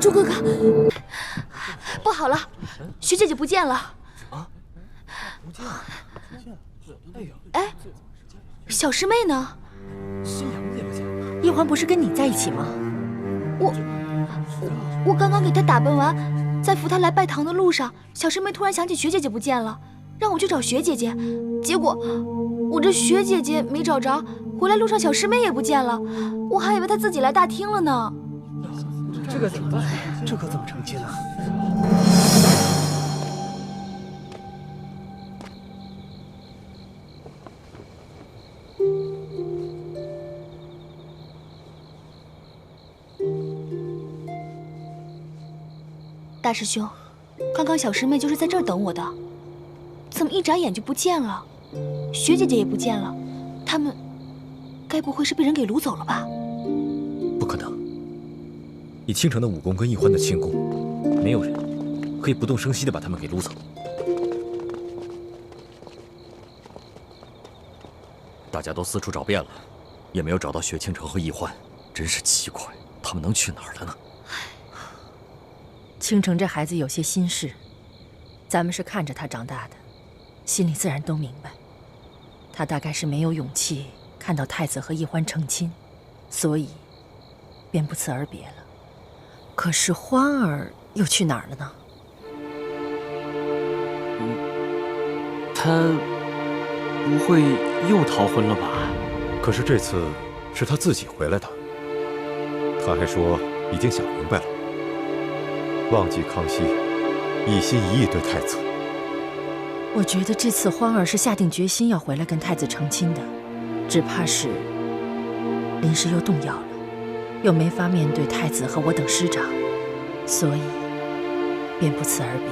朱哥哥，不好了，徐姐姐不见了。啊？不见了？哎，小师妹呢？新娘子也不见了。叶欢不是跟你在一起吗？我刚刚给她打扮完，在扶她来拜堂的路上，小师妹突然想起学姐姐不见了，让我去找学姐姐。结果我这学姐姐没找着，回来路上小师妹也不见了，我还以为她自己来大厅了呢。这可怎么办？这可怎么成亲呢？大师兄，刚刚小师妹就是在这儿等我的，怎么一眨眼就不见了？学姐姐也不见了，他们该不会是被人给掳走了吧？不可能，以倾城的武功跟易欢的轻功，没有人可以不动声息地把他们给掳走。大家都四处找遍了，也没有找到雪倾城和易欢，真是奇怪，他们能去哪儿了呢？倾城这孩子有些心事，咱们是看着他长大的，心里自然都明白。他大概是没有勇气看到太子和易欢成亲，所以便不辞而别了。可是欢儿又去哪儿了呢？他不会又逃婚了吧？可是这次是他自己回来的，他还说已经想明白了。忘记康熙一心一意对太子。我觉得这次欢儿是下定决心要回来跟太子成亲的，只怕是临时又动摇了，又没法面对太子和我等师长，所以便不辞而别。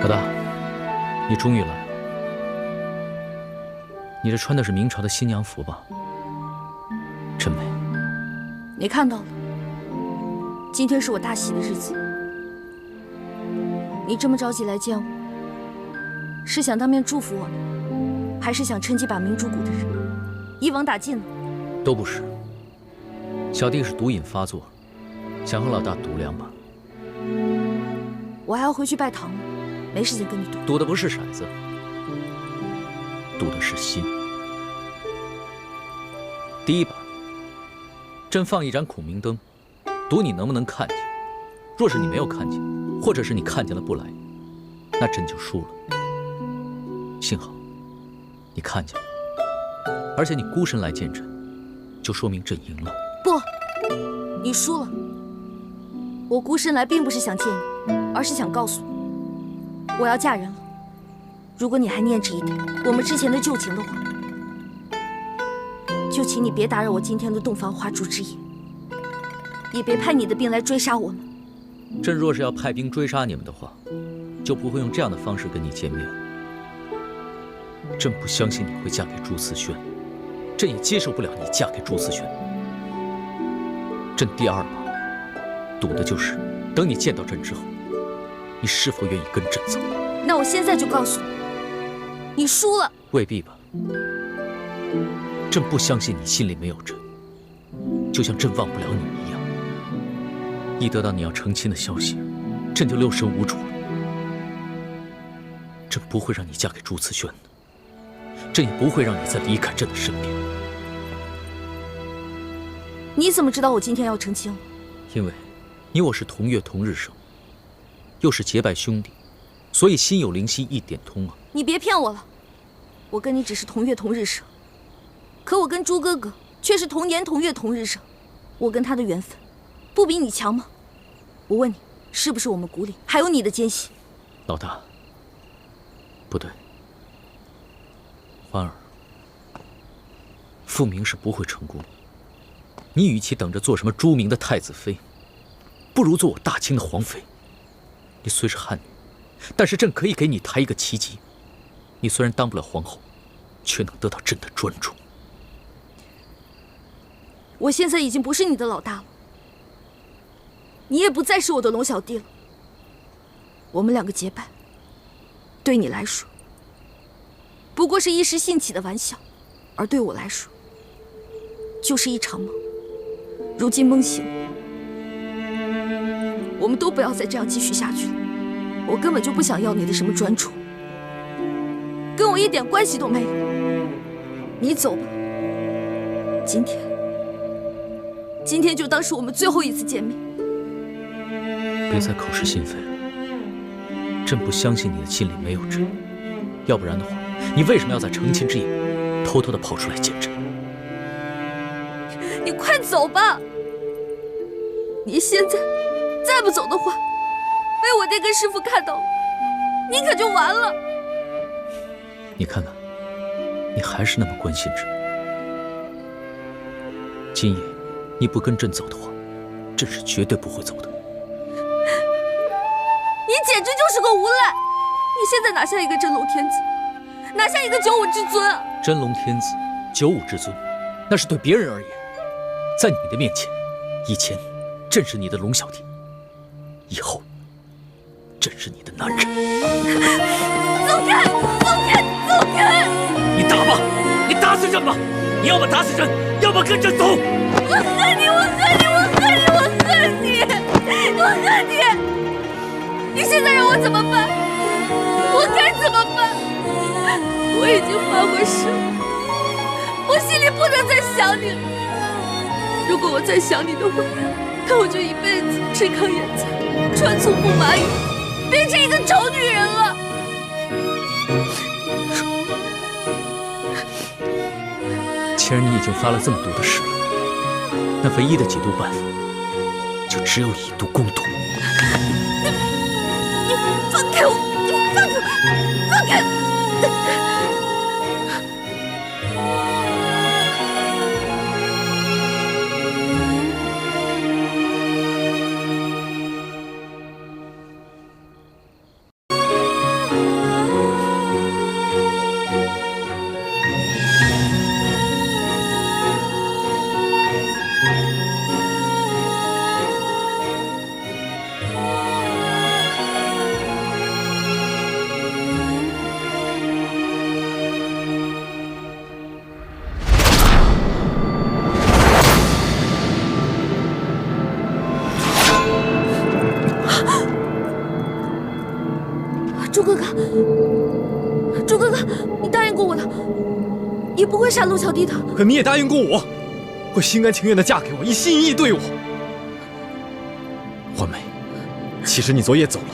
老大，你终于来了。你这穿的是明朝的新娘服吧？真美。你看到了，今天是我大喜的日子。你这么着急来见我，是想当面祝福我呢，还是想趁机把明珠谷的人一网打尽呢？都不是。小弟是毒瘾发作，想和老大赌2把。我还要回去拜堂呢，没时间跟你赌。赌的不是骰子，赌的是心。第1把，朕放一盏孔明灯，赌你能不能看见。若是你没有看见，或者是你看见了不来，那朕就输了。幸好你看见了，而且你孤身来见朕，就说明朕赢了。不，你输了。我孤身来并不是想见你，而是想告诉你，我要嫁人了。如果你还念着一点我们之前的旧情的话，就请你别打扰我今天的洞房花烛之夜，也别派你的兵来追杀我们。朕若是要派兵追杀你们的话，就不会用这样的方式跟你见面。朕不相信你会嫁给朱思轩，朕也接受不了你嫁给朱思轩。朕第2把赌的就是等你见到朕之后，你是否愿意跟朕走？那我现在就告诉你，你输了。未必吧。朕不相信你心里没有朕，就像朕忘不了你一样。一得到你要成亲的消息，朕就六神无主了。朕不会让你嫁给朱慈轩的，朕也不会让你再离开朕的身边。你怎么知道我今天要成亲了？因为你我是同月同日生，又是结拜兄弟，所以心有灵犀一点通啊。你别骗我了，我跟你只是同月同日生，可我跟朱哥哥却是同年同月同日生，我跟他的缘分不比你强吗？我问你，是不是我们骨里还有你的奸细？老大，不对，欢儿，复明是不会成功。你与其等着做什么朱明的太子妃，不如做我大清的皇妃。你虽是汉女，但是朕可以给你抬一个旗级。你虽然当不了皇后，却能得到朕的专注。我现在已经不是你的老大了，你也不再是我的龙小弟了。我们两个结拜，对你来说不过是一时兴起的玩笑，而对我来说就是一场梦。如今梦醒了，我们都不要再这样继续下去了。我根本就不想要你的什么专注，跟我一点关系都没有。你走吧，今天就当是我们最后一次见面。别再口是心非了，朕不相信你的心里没有朕，要不然的话，你为什么要在成亲之夜偷偷的跑出来见朕？你快走吧！你现在再不走的话，被我爹跟师傅看到了，你可就完了。你看看，你还是那么关心朕。今夜你不跟朕走的话，朕是绝对不会走的。你简直就是个无赖！你现在哪像一个真龙天子，哪像一个九五之尊啊！真龙天子、九五之尊，那是对别人而言。在你的面前，以前朕是你的龙小弟，以后朕是你的男人。走开！走开！走开！你打吧，你打死朕吧！你要么打死朕，要么跟朕走。我恨你！我恨你！我恨你！我恨你！我恨你！你现在让我怎么办？我该怎么办？我已经发过誓，我心里不能再想你了。如果我再想你的话，那我就一辈子吃糠咽菜，穿粗布麻衣，变成一个丑女人了。既然你已经发了这么毒的誓了，那唯一的解毒办法就只有以毒攻毒。你放开我！你放开我！放开！朱哥哥，朱哥哥，你答应过我的，你不会杀陆小弟的。可你也答应过我，会心甘情愿地嫁给我，一心一意对我。欢梅，其实你昨夜走了，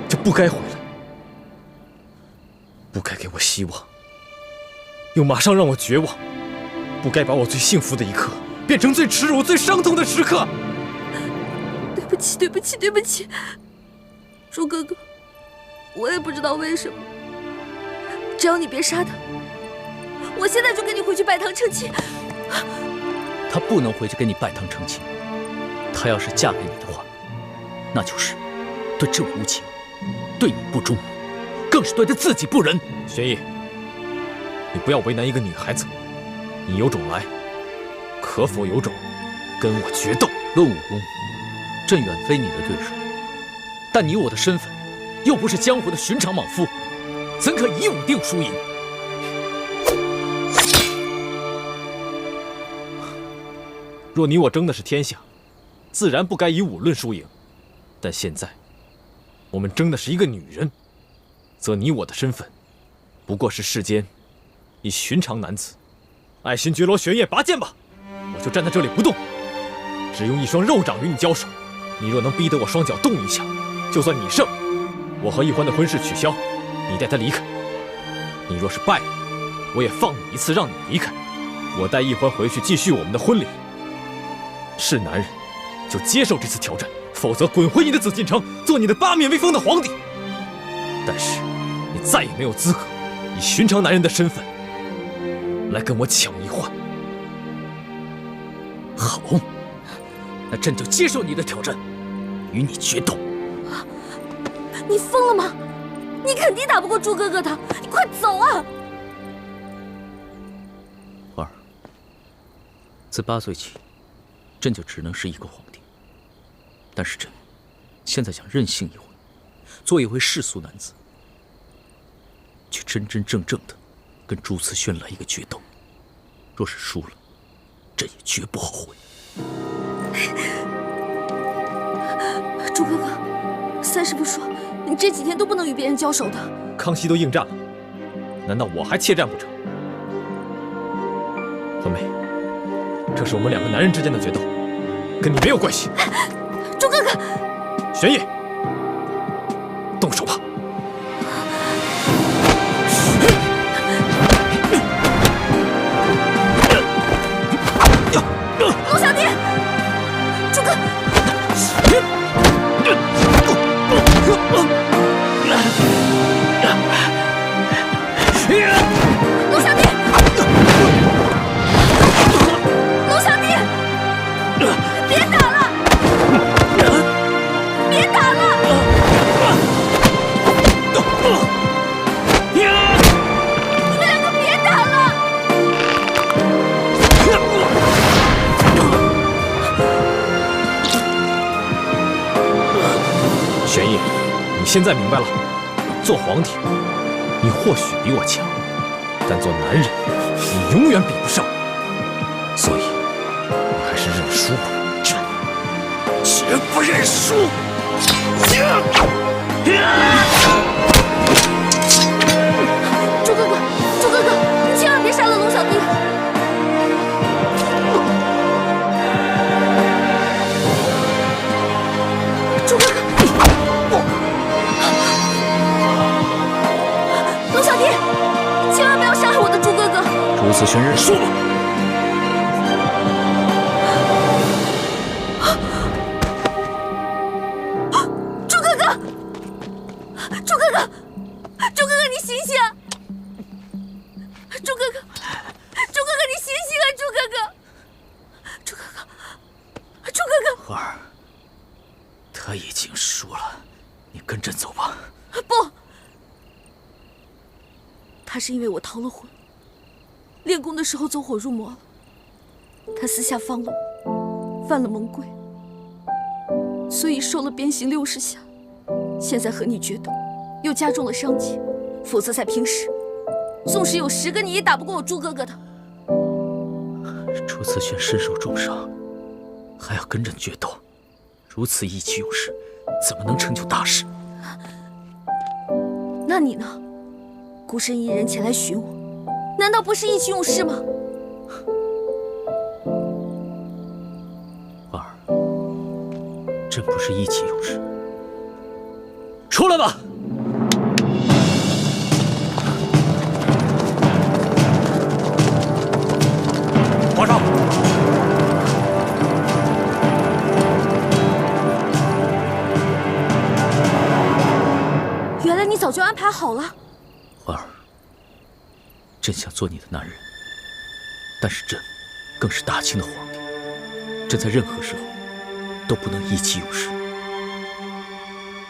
就不该回来，不该给我希望，又马上让我绝望，不该把我最幸福的一刻变成最耻辱、最伤痛的时刻。对不起，对不起，对不起，朱哥哥。我也不知道为什么，只要你别杀他，我现在就跟你回去拜堂成亲。他不能回去跟你拜堂成亲，他要是嫁给你的话，那就是对朕无情，对你不忠，更是对他自己不仁。玄烨，你不要为难一个女孩子，你有种来，可否有种跟我决斗？论武功，朕远非你的对手，但你我的身份又不是江湖的寻常莽夫，怎可以武定输赢？若你我争的是天下，自然不该以武论输赢。但现在，我们争的是一个女人，则你我的身份，不过是世间一寻常男子。爱新觉罗玄烨，拔剑吧！我就站在这里不动，只用一双肉掌与你交手。你若能逼得我双脚动一下，就算你胜，我和易欢的婚事取消，你带他离开。你若是败了，我也放你一次，让你离开。我带易欢回去继续我们的婚礼。是男人，就接受这次挑战，否则滚回你的紫禁城，做你的八面威风的皇帝。但是你再也没有资格以寻常男人的身份来跟我抢易欢。好，那朕就接受你的挑战，与你决斗。你疯了吗？你肯定打不过朱哥哥的，你快走啊！花儿，自8岁起，朕就只能是一个皇帝。但是朕现在想任性一回，做一回世俗男子，去真真正正的跟朱慈轩来一个决斗。若是输了，朕也绝不后悔。朱哥哥，三师傅说你这几天都不能与别人交手的。康熙都应战了，难道我还怯战不成？欢梅，这是我们2个男人之间的决斗，跟你没有关系。朱哥哥，玄烨，动手吧。龙小弟，朱哥，龙小弟，龙小弟，别打了，别打了！你们2个别打了！玄烨，你现在明白了，做皇帝，你或许比我强，但做男人，你永远比不上。所以，你还是认输吧。朕绝不认输！朱哥哥，朱哥哥，你千万别杀了龙小弟！朱哥哥，龙小弟，千万不要伤害我的朱哥哥！朱慈轩认输了。朱哥哥，朱哥哥，朱哥哥，你醒醒！朱哥哥，朱哥哥，你醒醒啊！朱哥哥，朱哥哥，朱哥哥！花儿，他已经输了，你跟朕走吧。不，他是因为我逃了婚，练功的时候走火入魔了。他私下放了我，犯了蒙规，所以受了鞭刑60下。现在和你决斗，又加重了伤疾，否则在平时，纵使有10个你也打不过我朱哥哥的。朱慈轩身受重伤，还要跟朕决斗，如此意气用事，怎么能成就大事？那你呢？孤身一人前来寻我，难道不是意气用事吗？花儿，朕不是意气用事。出来吧！皇上，原来你早就安排好了。花儿，朕想做你的男人，但是朕更是大清的皇帝，朕在任何时候都不能意气用事。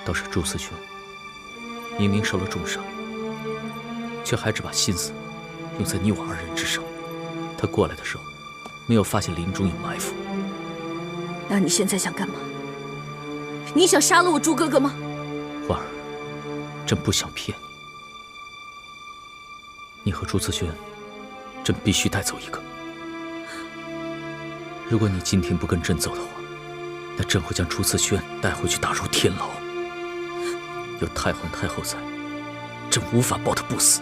倒是朱慈轩，明明受了重伤，却还只把心思用在你我2人之上。他过来的时候，没有发现林中有埋伏。那你现在想干嘛？你想杀了我朱哥哥吗？花儿，朕不想骗你。你和朱慈轩，朕必须带走一个。如果你今天不跟朕走的话，那朕会将朱慈轩带回去打入天牢。有太皇太后在，朕无法保他不死。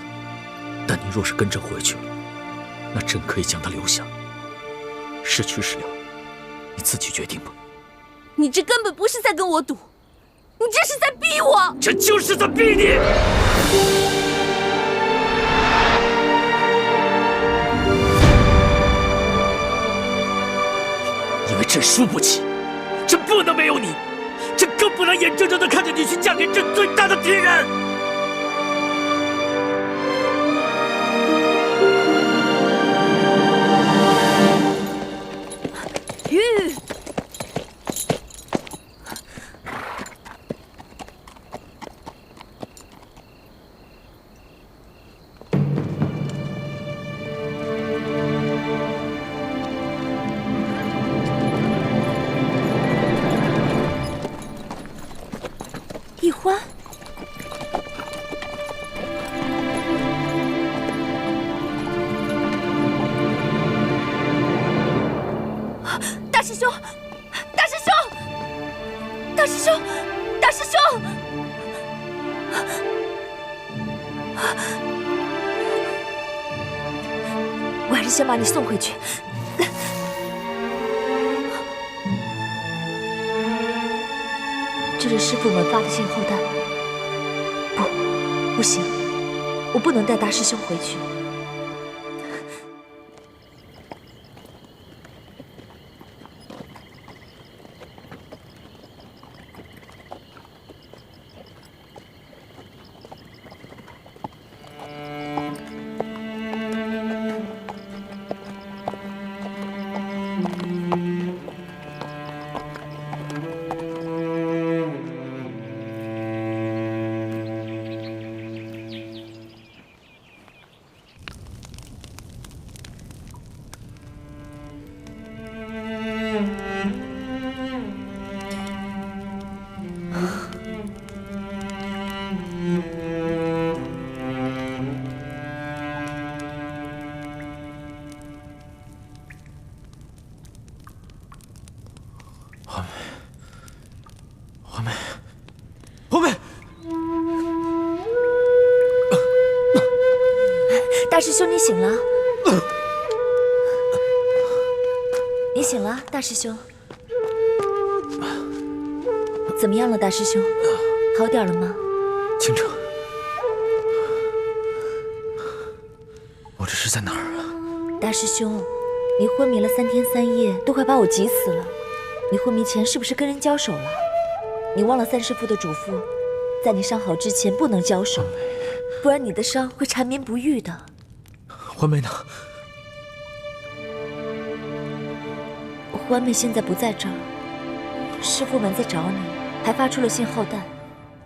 但你若是跟朕回去了，那朕可以将他留下。失去是了，你自己决定吧。你这根本不是在跟我赌，你这是在逼我！这就是在逼你！因为朕输不起，朕不能没有你，朕更不能眼睁睁地看着你去嫁给朕最大的敌人。玉。易欢，大师兄，大师兄，大师兄，大师兄！我还是先把你送回去。这是师父们发的信后弹。不行，我不能带大师兄回去。华妹，大师兄，你醒了？你醒了，大师兄。怎么样了，大师兄？好点了吗？倾城，我这是在哪儿啊？大师兄，你昏迷了3天3夜，都快把我急死了。你昏迷前是不是跟人交手了？你忘了三师父的嘱咐，在你伤好之前不能交手，不然你的伤会缠绵不愈的。欢妹呢？欢妹现在不在这儿，师父们在找你，还发出了信号弹。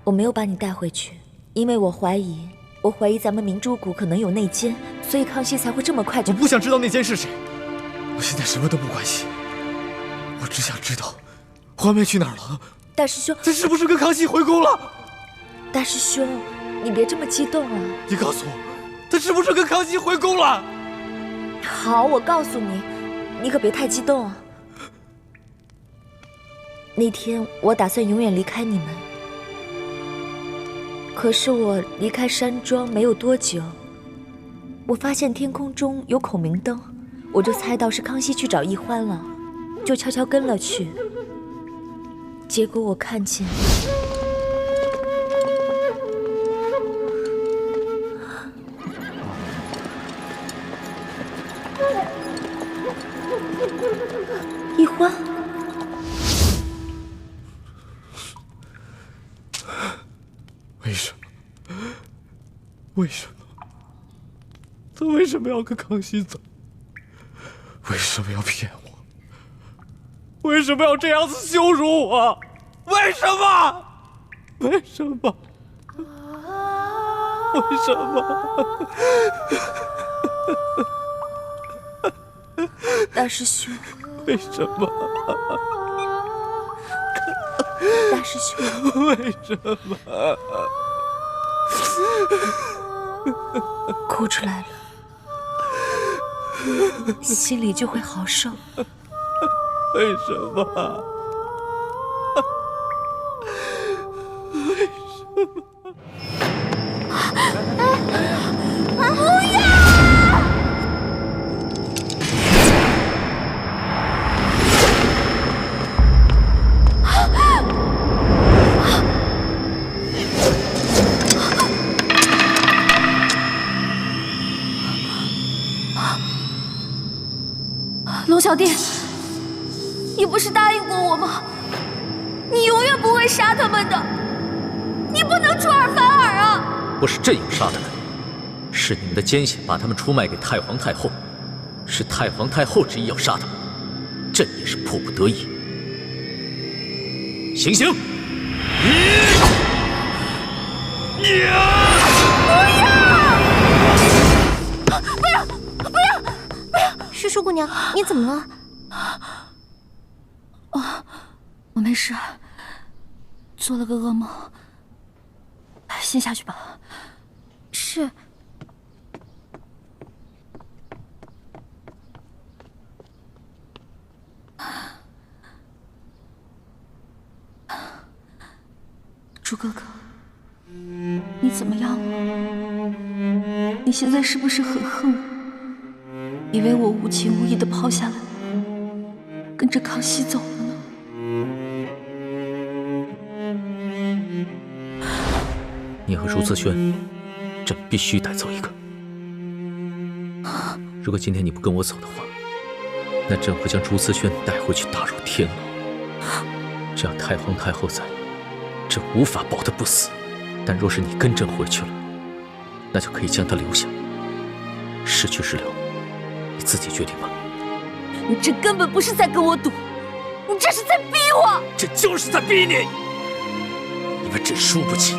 我没有把你带回去，因为我怀疑咱们明珠谷可能有内奸，所以康熙才会这么快就……我不想知道内奸是谁，我现在什么都不关心，我只想知道欢妹去哪儿了。大师兄，她是不是跟康熙回宫了？大师兄，你别这么激动啊！你告诉我，她是不是跟康熙回宫了？好，我告诉你，你可别太激动啊。那天我打算永远离开你们，可是我离开山庄没有多久，我发现天空中有孔明灯，我就猜到是康熙去找易欢了，就悄悄跟了去。结果我看见易欢。为什么？为什么？他为什么要跟康熙走？为什么要骗我？为什么要这样子羞辱我？为什么？为什么？为什么？大师兄，为什么？大师兄，为什么？哭出来了，心里就会好受。为什么？为什么？龙小弟，你不是答应过我吗？你永远不会杀他们的，你不能出尔反尔啊！不是朕要杀他们，是你们的奸细把他们出卖给太皇太后，是太皇太后执意要杀他们，朕也是迫不得已。行刑！师叔姑娘，你怎么了？我没事，做了个噩梦。先下去吧。是。朱哥哥，你怎么样了？你现在是不是很恨我？以为我无情无义的抛下了你，跟着康熙走了呢？你和朱自轩，朕必须带走一个。如果今天你不跟我走的话，那朕会将朱自轩带回去打入天牢。这样太皇太后在，朕无法保他不死。但若是你跟朕回去了，那就可以将他留下。是去是留，你自己决定吧。你这根本不是在跟我赌，你这是在逼我！这就是在逼你，因为朕输不起，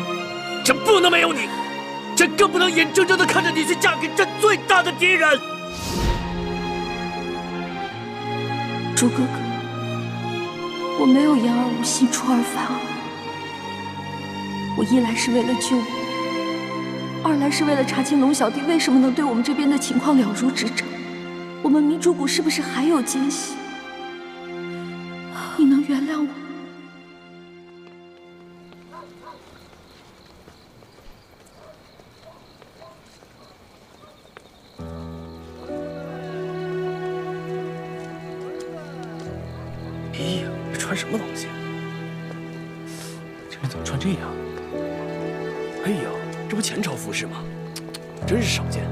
朕不能没有你，朕更不能眼睁睁地看着你去嫁给朕最大的敌人。朱哥哥，我没有言而无信，出尔反尔。我一来是为了救你，二来是为了查清龙小弟为什么能对我们这边的情况了如指掌。我们明珠谷是不是还有奸细？你能原谅我？哎呀，这穿什么东西？这人怎么穿这样？哎呀，这不前朝服饰吗？真是少见。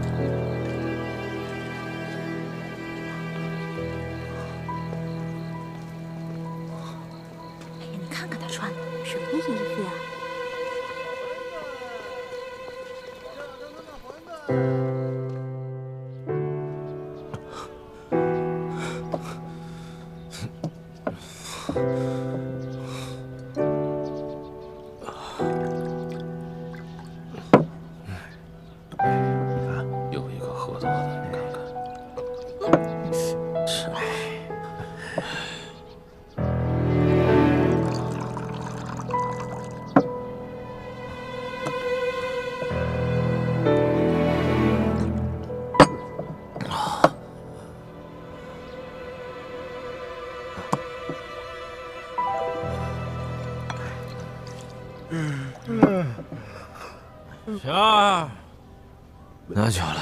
哎呀，你看看他穿的什么衣服呀？有一个喝多的，你看看。是啊。小二，拿酒来。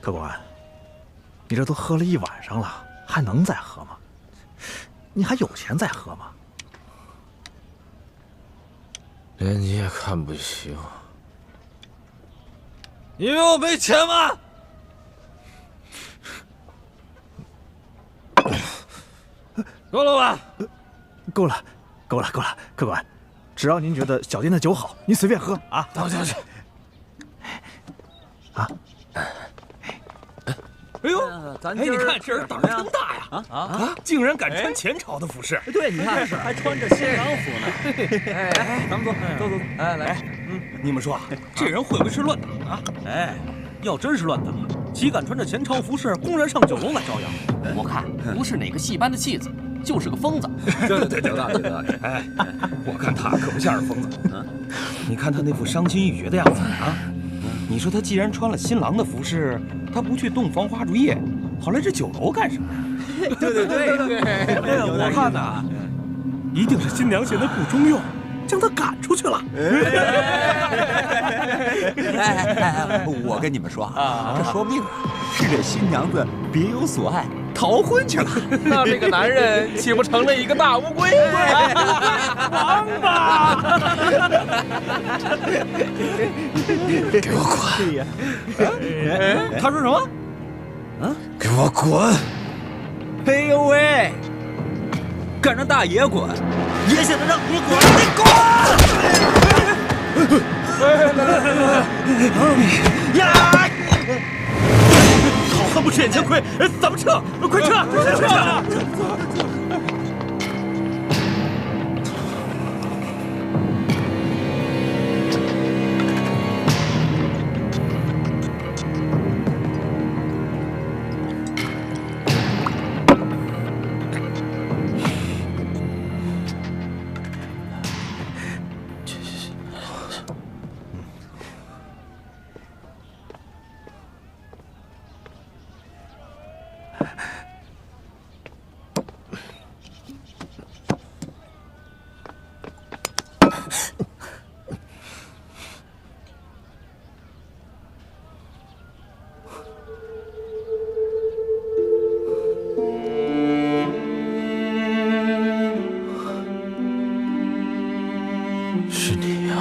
客官，你这都喝了一晚上了，还能再喝吗？你还有钱再喝吗？连你也看不起我，你以为我没钱吗？够了吧？够了，够了，够了，客官，只要您觉得小店的酒好，您随便喝啊。去。啊！哎呦，你看这人胆儿真大呀！竟然敢穿前朝的服饰。对，你看还穿着新郎服呢。哎，咱们走，走。哎，来，你们说这人会不会是乱打啊？哎，要真是乱打，岂敢穿着前朝服饰公然上酒楼来招摇？我看不是哪个戏班的戏子，就是个疯子。对，有道理。哎，我看他可不像是疯子。你看他那副伤心欲绝的样子啊！你说他既然穿了新郎的服饰，他不去洞房花烛夜，跑来这酒楼干什么呀？对，我看呐，一定是新娘嫌他不中用，将他赶出去了。我跟你们说啊，这说不定是这新娘子别有所爱，逃婚去了。那这个男人岂不成了一个大乌龟？王八！给我滚！他说什么？给我滚！哎呦喂！敢让大爷滚，爷现在让你滚，你滚！呀！好汉不吃眼前亏，咱们撤，快撤！撤！是你呀！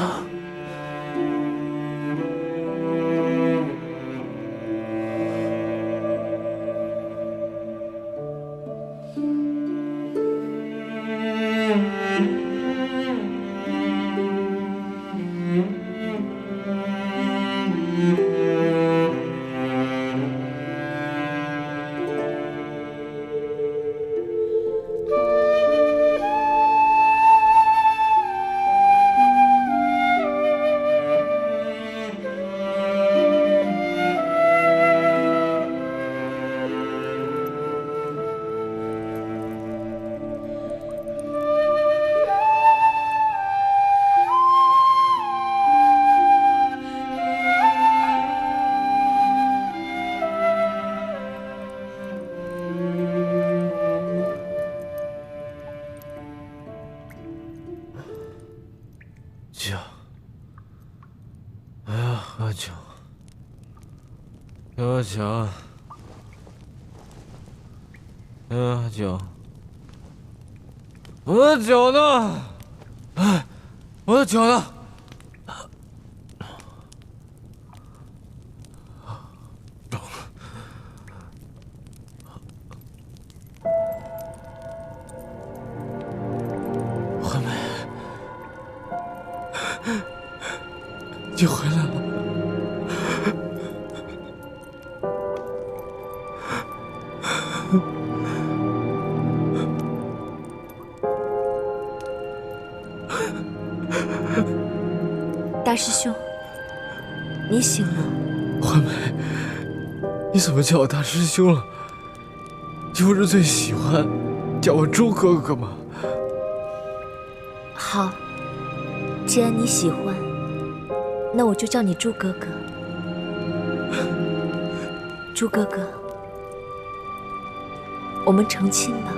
酒，我要喝酒，给我酒，给我酒，我的酒呢？哎，我的酒呢？惠美。你回来了，大师兄，你醒了。惠美，你怎么叫我大师兄了？你不是最喜欢叫我猪哥哥吗？好，既然你喜欢，那我就叫你猪哥哥。猪哥哥，我们成亲吧。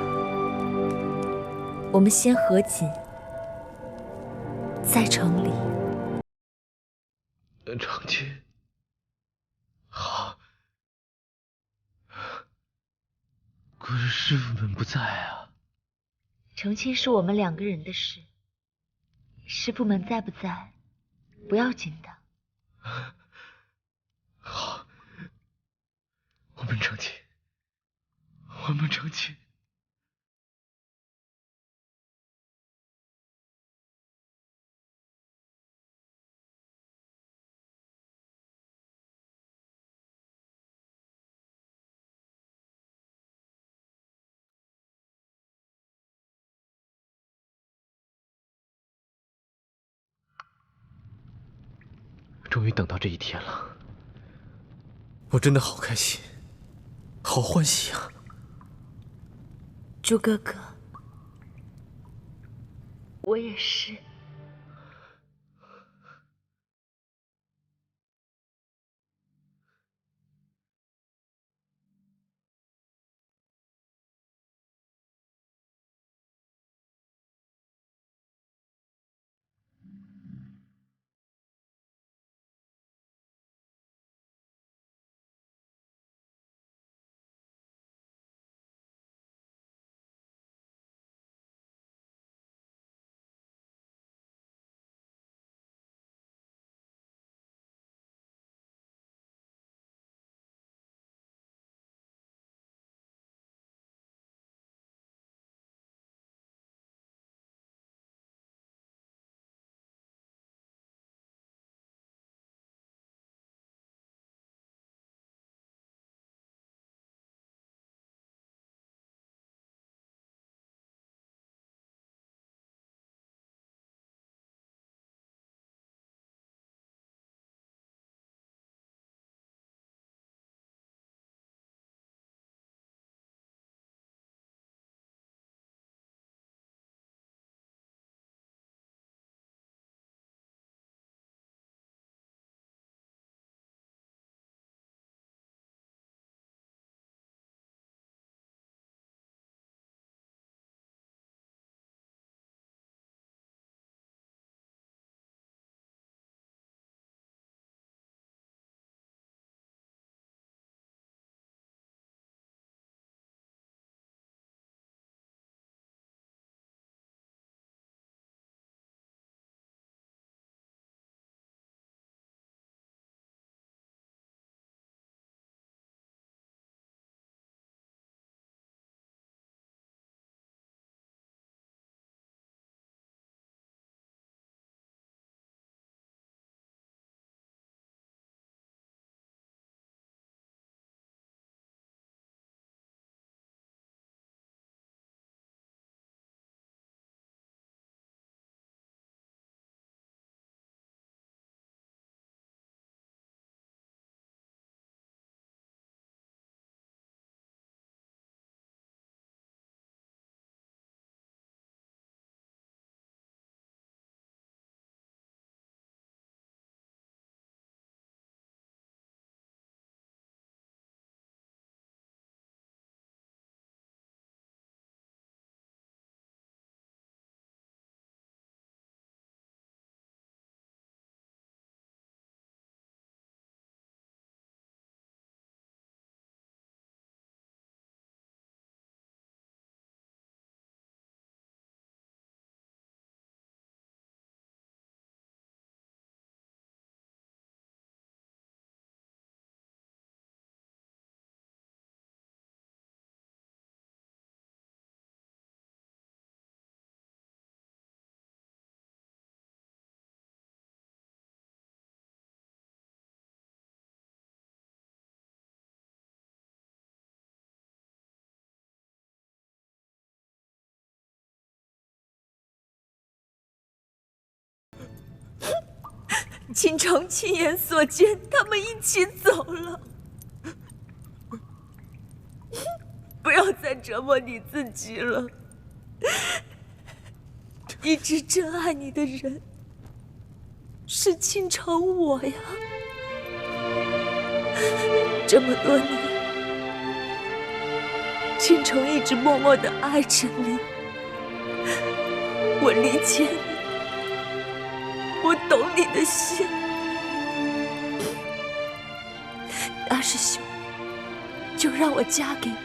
我们先合紧，再成礼。成亲，好。可是师傅们不在啊。成亲是我们两个人的事，师傅们在不在，不要紧的。好，我们成亲，我们成亲。终于等到这一天了，我真的好开心，好欢喜啊！猪哥哥，我也是。秦城亲眼所见，他们一起走了。不要再折磨你自己了。一直真爱你的人是倾城我呀。这么多年，倾城一直默默地爱着你。我理解你，我懂你的心。大师兄，就让我嫁给你，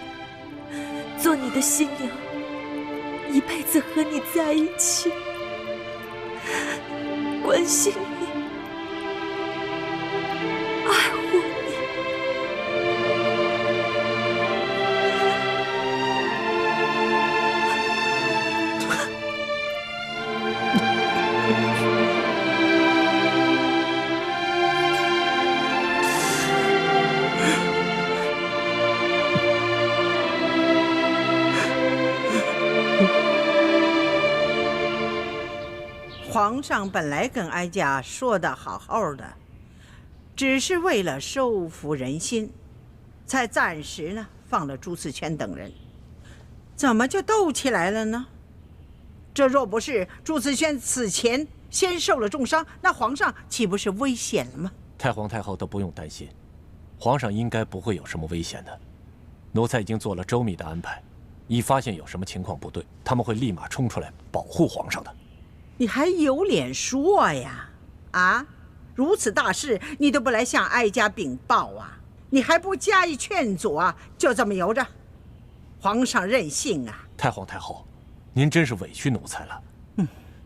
做你的新娘，一辈子和你在一起，关心你，爱护你。皇上本来跟哀家说的好好的，只是为了收服人心，才暂时呢放了朱思权等人。怎么就斗起来了呢？这若不是朱思权此前先受了重伤，那皇上岂不是危险了吗？太皇太后都不用担心，皇上应该不会有什么危险的。奴才已经做了周密的安排，一发现有什么情况不对，他们会立马冲出来保护皇上的。你还有脸说呀？啊，如此大事你都不来向哀家禀报啊？你还不加以劝阻啊？就这么由着？皇上任性啊！太皇太后，您真是委屈奴才了。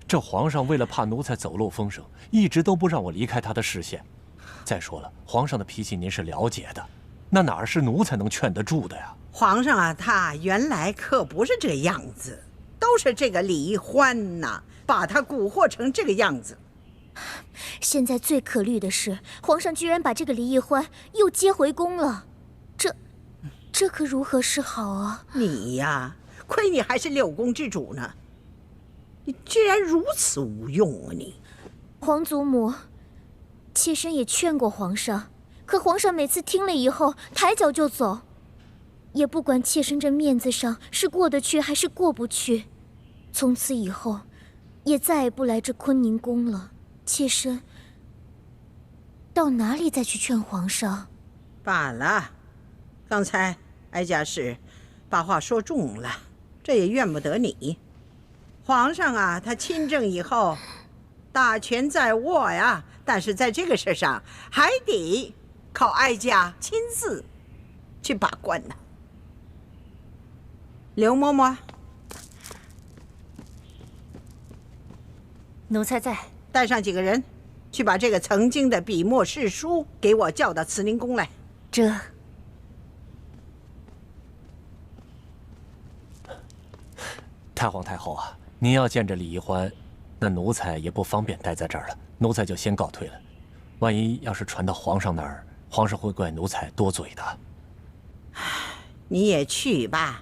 这皇上为了怕奴才走漏风声，一直都不让我离开他的视线。再说了，皇上的脾气您是了解的，那哪是奴才能劝得住的呀？皇上啊，他原来可不是这样子，都是这个李欢呐，把他蛊惑成这个样子。现在最可虑的是，皇上居然把这个李易欢又接回宫了，这可如何是好啊？你呀，亏你还是6宫之主呢，你居然如此无用啊你！皇祖母，妾身也劝过皇上，可皇上每次听了以后抬脚就走，也不管妾身这面子上是过得去还是过不去。从此以后，也再也不来这坤宁宫了。妾身到哪里再去劝皇上？罢了，刚才哀家是把话说重了，这也怨不得你。皇上啊，他亲政以后，大权在握呀，但是在这个事上还得靠哀家亲自去把关呢。刘嬷嬷，奴才在。带上几个人，去把这个曾经的笔墨誓书给我叫到慈宁宫来。这太皇太后啊，您要见着李易欢，那奴才也不方便待在这儿了，奴才就先告退了。万一要是传到皇上那儿，皇上会怪奴才多嘴的。你也去吧，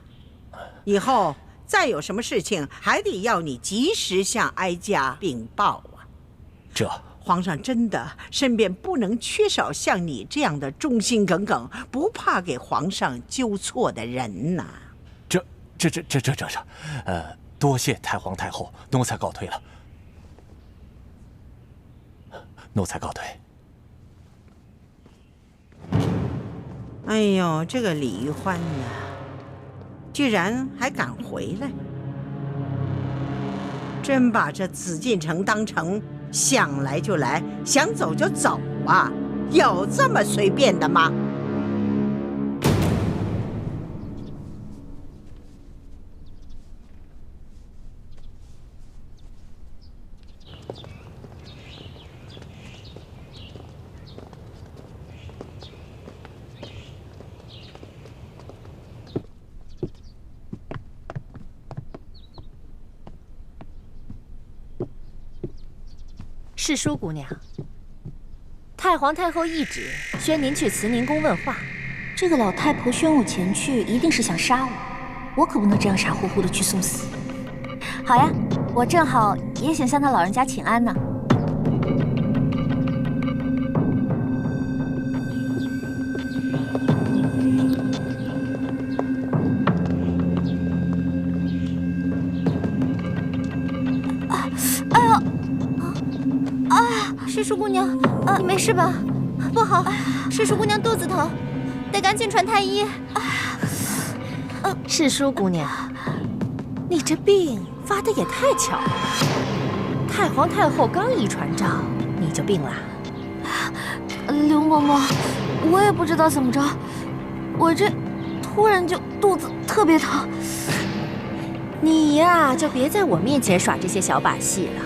以后再有什么事情，还得要你及时向哀家禀报啊。这皇上真的身边不能缺少像你这样的忠心耿耿、不怕给皇上纠错的人呐。多谢太皇太后，奴才告退了。奴才告退。哎呦，这个李玉欢呐，居然还敢回来，真把这紫禁城当成想来就来，想走就走啊？有这么随便的吗？是淑姑娘，太皇太后懿旨，宣您去慈宁宫问话。这个老太婆宣我前去，一定是想杀我，我可不能这样傻乎乎的去送死。好呀，我正好也想向她老人家请安呢。哎呀！世叔姑娘，你没事吧？不好，世叔姑娘肚子疼，得赶紧传太医。世叔姑娘，你这病发的也太巧了，太皇太后刚一传诏，你就病了。刘嬷嬷，我也不知道怎么着，我这突然就肚子特别疼。你呀，就别在我面前耍这些小把戏了。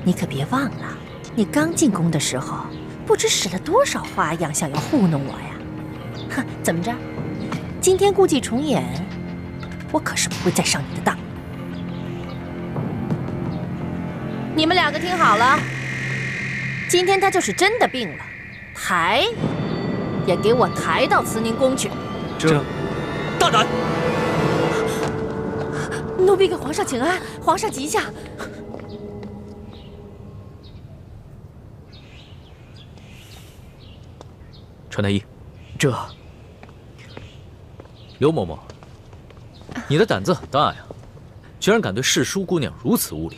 你可别忘了，你刚进宫的时候，不知使了多少花样想要糊弄我呀！哼，怎么着？今天故伎重演，我可是不会再上你的当。你们两个听好了，今天他就是真的病了，抬也给我抬到慈宁宫去。这大胆！奴婢给皇上请安，皇上急下。传太医，这刘嬷嬷，你的胆子很大呀，居然敢对世叔姑娘如此无礼！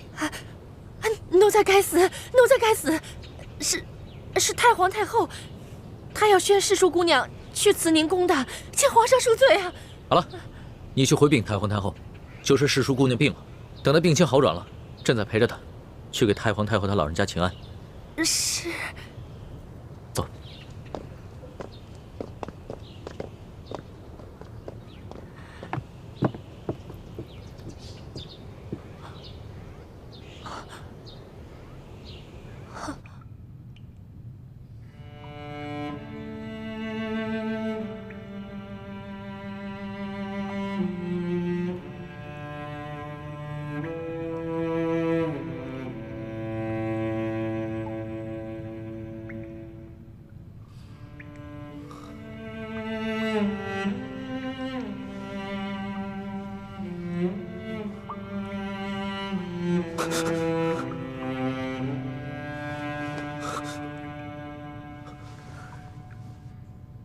奴才该死，奴才该死！是太皇太后，她要宣世叔姑娘去慈宁宫的，请皇上恕罪啊！好了，你去回禀太皇太后，就是世叔姑娘病了，等她病情好转了，朕再陪着她去给太皇太后她老人家请安。是。走。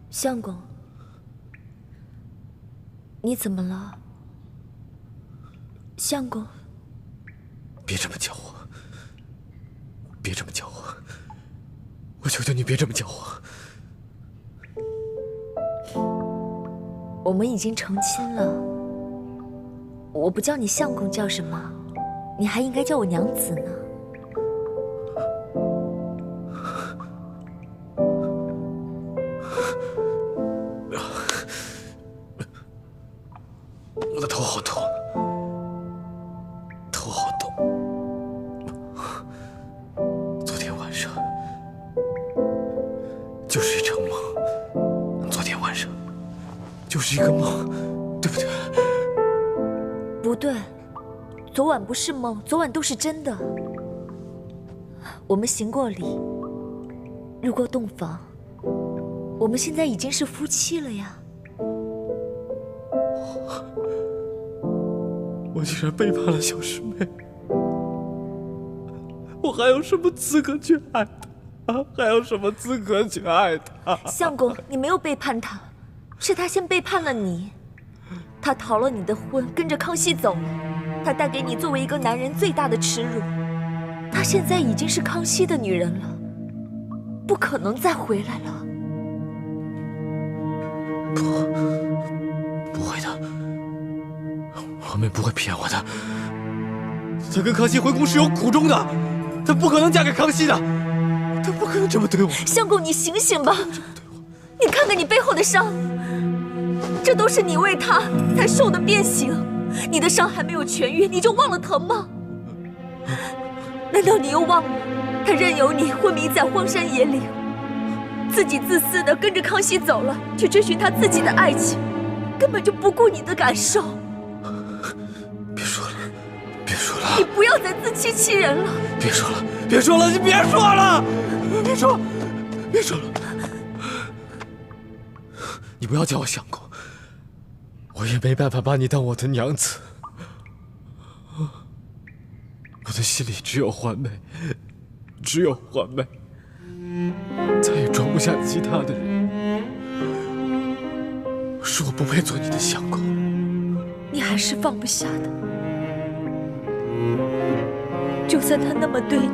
相公，你怎么了？相公，别这么叫我，别这么叫我，我求求你别这么叫我。我们已经成亲了，我不叫你相公叫什么？你还应该叫我娘子呢。我的头好痛，头好痛。昨天晚上就是一场梦，昨天晚上就是一个梦，对不对？不对，昨晚不是梦，昨晚都是真的。我们行过礼，入过洞房，我们现在已经是夫妻了呀。我竟然背叛了小师妹，我还有什么资格去爱她啊？还有什么资格去爱她？相公，你没有背叛她，是她先背叛了你。她逃了你的婚，跟着康熙走了。她带给你作为一个男人最大的耻辱。她现在已经是康熙的女人了，不可能再回来了。不会的。皇妹不会骗我的，她跟康熙回宫是有苦衷的，她不可能嫁给康熙的，她不可能这么对我。相公，你醒醒吧！你看看你背后的伤，这都是你为他才受的鞭刑。你的伤还没有痊愈，你就忘了疼吗？难道你又忘了，他任由你昏迷在荒山野岭，自己自私的跟着康熙走了，去追寻他自己的爱情，根本就不顾你的感受。别说了，你不要再自欺欺人了！别说了，别说了，你别说了，别说了！你不要叫我相公，我也没办法把你当我的娘子。我的心里只有环妹，只有环妹，再也装不下其他的人。我说我不配做你的相公，你还是放不下的。就算他那么对你，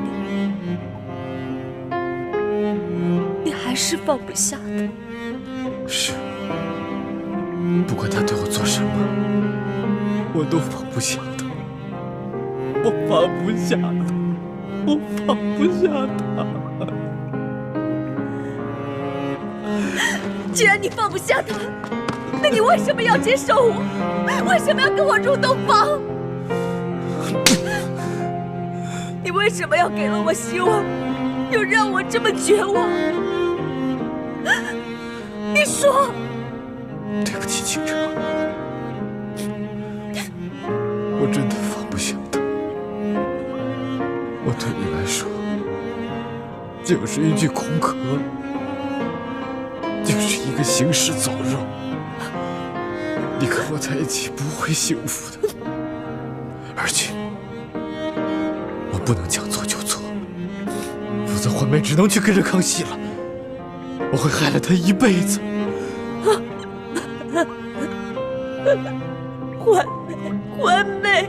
你还是放不下他。是，不管他对我做什么，我都放不下他。我放不下他，我放不下他。既然你放不下他，那你为什么要接受我？为什么要跟我入洞房？你为什么要给了我希望，又让我这么绝望？你说。对不起，倾城，我真的放不下他。我对你来说，就是一具空壳，就是一个行尸走肉。你跟我在一起不会幸福的，而且我不能将错就错，否则环梅只能去跟着康熙了，我会害了她一辈子。环梅，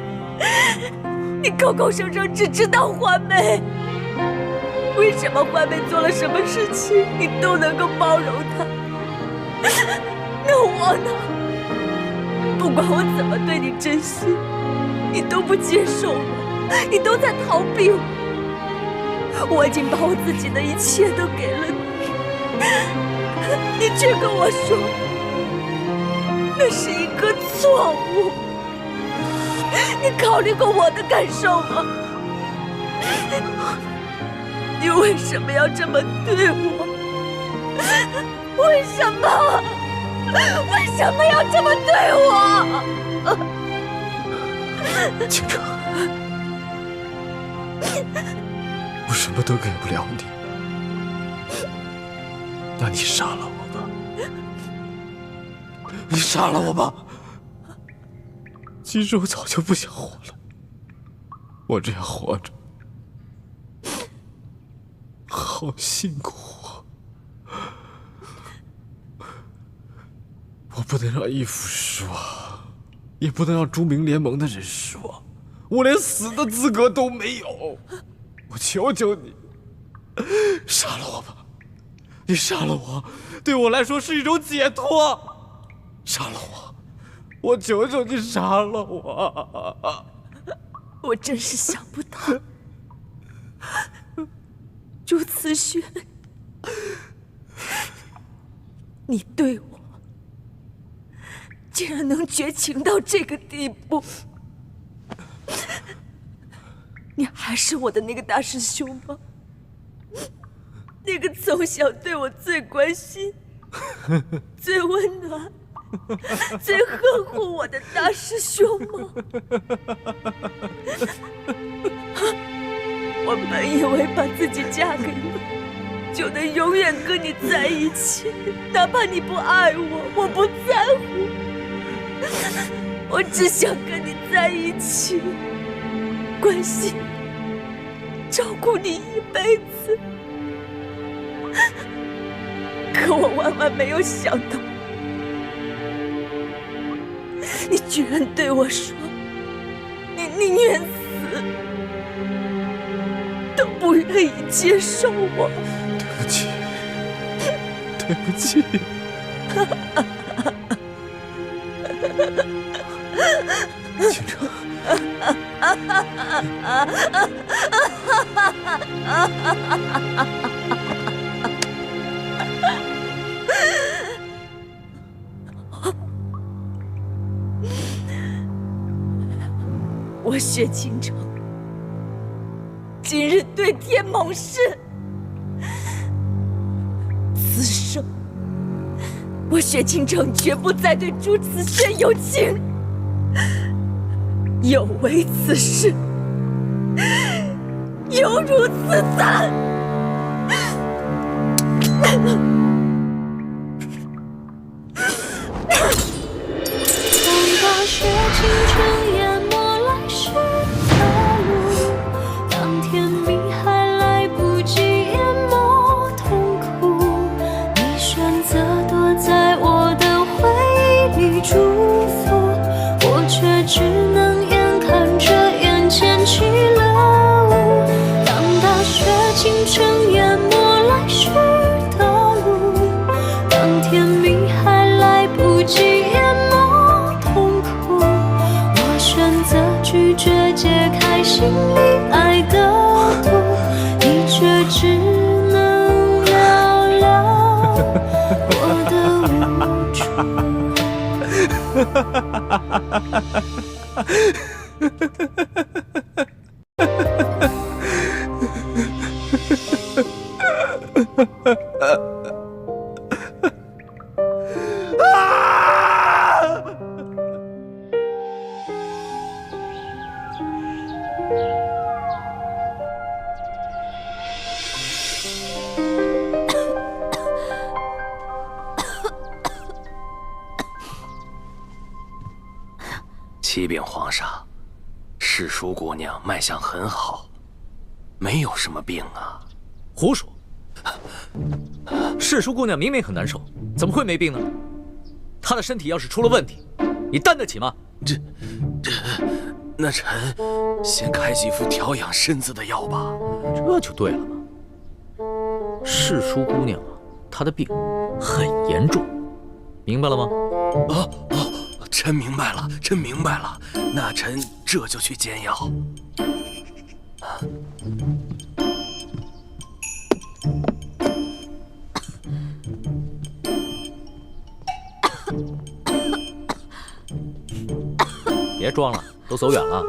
你口口声声只知道环梅，为什么环梅做了什么事情你都能够包容她？那我呢？不管我怎么对你真心，你都不接受我，你都在逃避我。我已经把我自己的一切都给了你，你却跟我说那是一个错误。你考虑过我的感受吗？你为什么要这么对我？为什么？为什么要这么对我？倾城，我什么都给不了你，那你杀了我吧，你杀了我吧。其实我早就不想活了，我这样活着好辛苦啊！我不能让义父失望，也不能让朱明联盟的人失望，我连死的资格都没有。我求求你，杀了我吧！你杀了我，对我来说是一种解脱。杀了我，我求求你杀了我！我真是想不到，朱慈轩，你对我竟然能绝情到这个地步。你还是我的那个大师兄吗？那个从小对我最关心、最温暖、最呵护我的大师兄吗？我本以为把自己嫁给你，就能永远跟你在一起，哪怕你不爱我，我不在乎，我只想跟你在一起，关心、照顾你一辈子。可我万万没有想到，你居然对我说，你宁愿死，都不愿意接受我。对不起，对不起。倾城，我薛倾城今日对天盟誓，此生我薛倾城绝不再对朱慈轩有情，有违此誓，犹如此惨。雪清晨淹没来时的路，当天明还来不及淹没痛苦，你选择躲在我的回忆里祝福，我却只能眼看着眼前里爱的多，你却只能聊聊我的无启禀皇上，世淑姑娘脉象很好，没有什么病啊。胡说！世淑姑娘明明很难受，怎么会没病呢？她的身体要是出了问题，你担得起吗？那臣先开几副调养身子的药吧。这就对了嘛。世淑姑娘啊，她的病很严重，明白了吗？臣明白了，臣明白了。那臣这就去煎药。别装了，都走远了。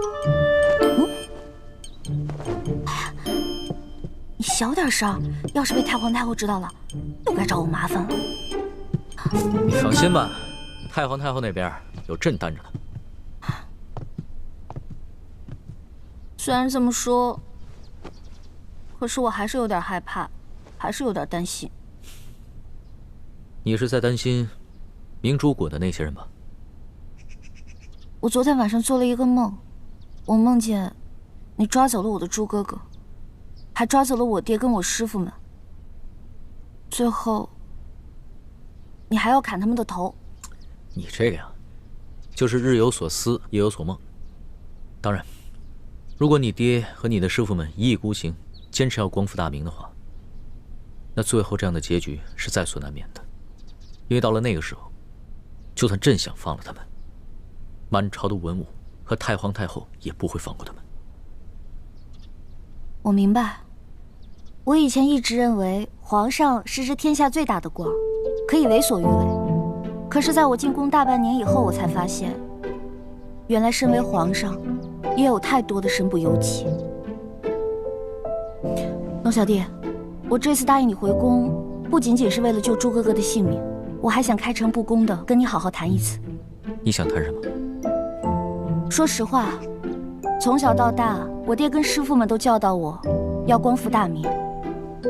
你小点声，要是被太皇太后知道了，又该找我麻烦了。你放心吧，太皇太后那边有朕担着呢。虽然这么说，可是我还是有点害怕，还是有点担心。你是在担心明珠谷的那些人吧？我昨天晚上做了一个梦，我梦见你抓走了我的猪哥哥，还抓走了我爹跟我师傅们，最后你还要砍他们的头。你这个呀，就是日有所思，夜有所梦。当然，如果你爹和你的师傅们一意孤行，坚持要光复大明的话，那最后这样的结局是在所难免的。因为到了那个时候，就算朕想放了他们，满朝的文武和太皇太后也不会放过他们。我明白，我以前一直认为皇上是这天下最大的官，可以为所欲为。可是在我进宫大半年以后，我才发现，原来身为皇上，也有太多的身不由己。龙小弟，我这次答应你回宫，不仅仅是为了救猪哥哥的性命，我还想开诚布公的跟你好好谈一次。你想谈什么？说实话，从小到大，我爹跟师傅们都教导我，要光复大明。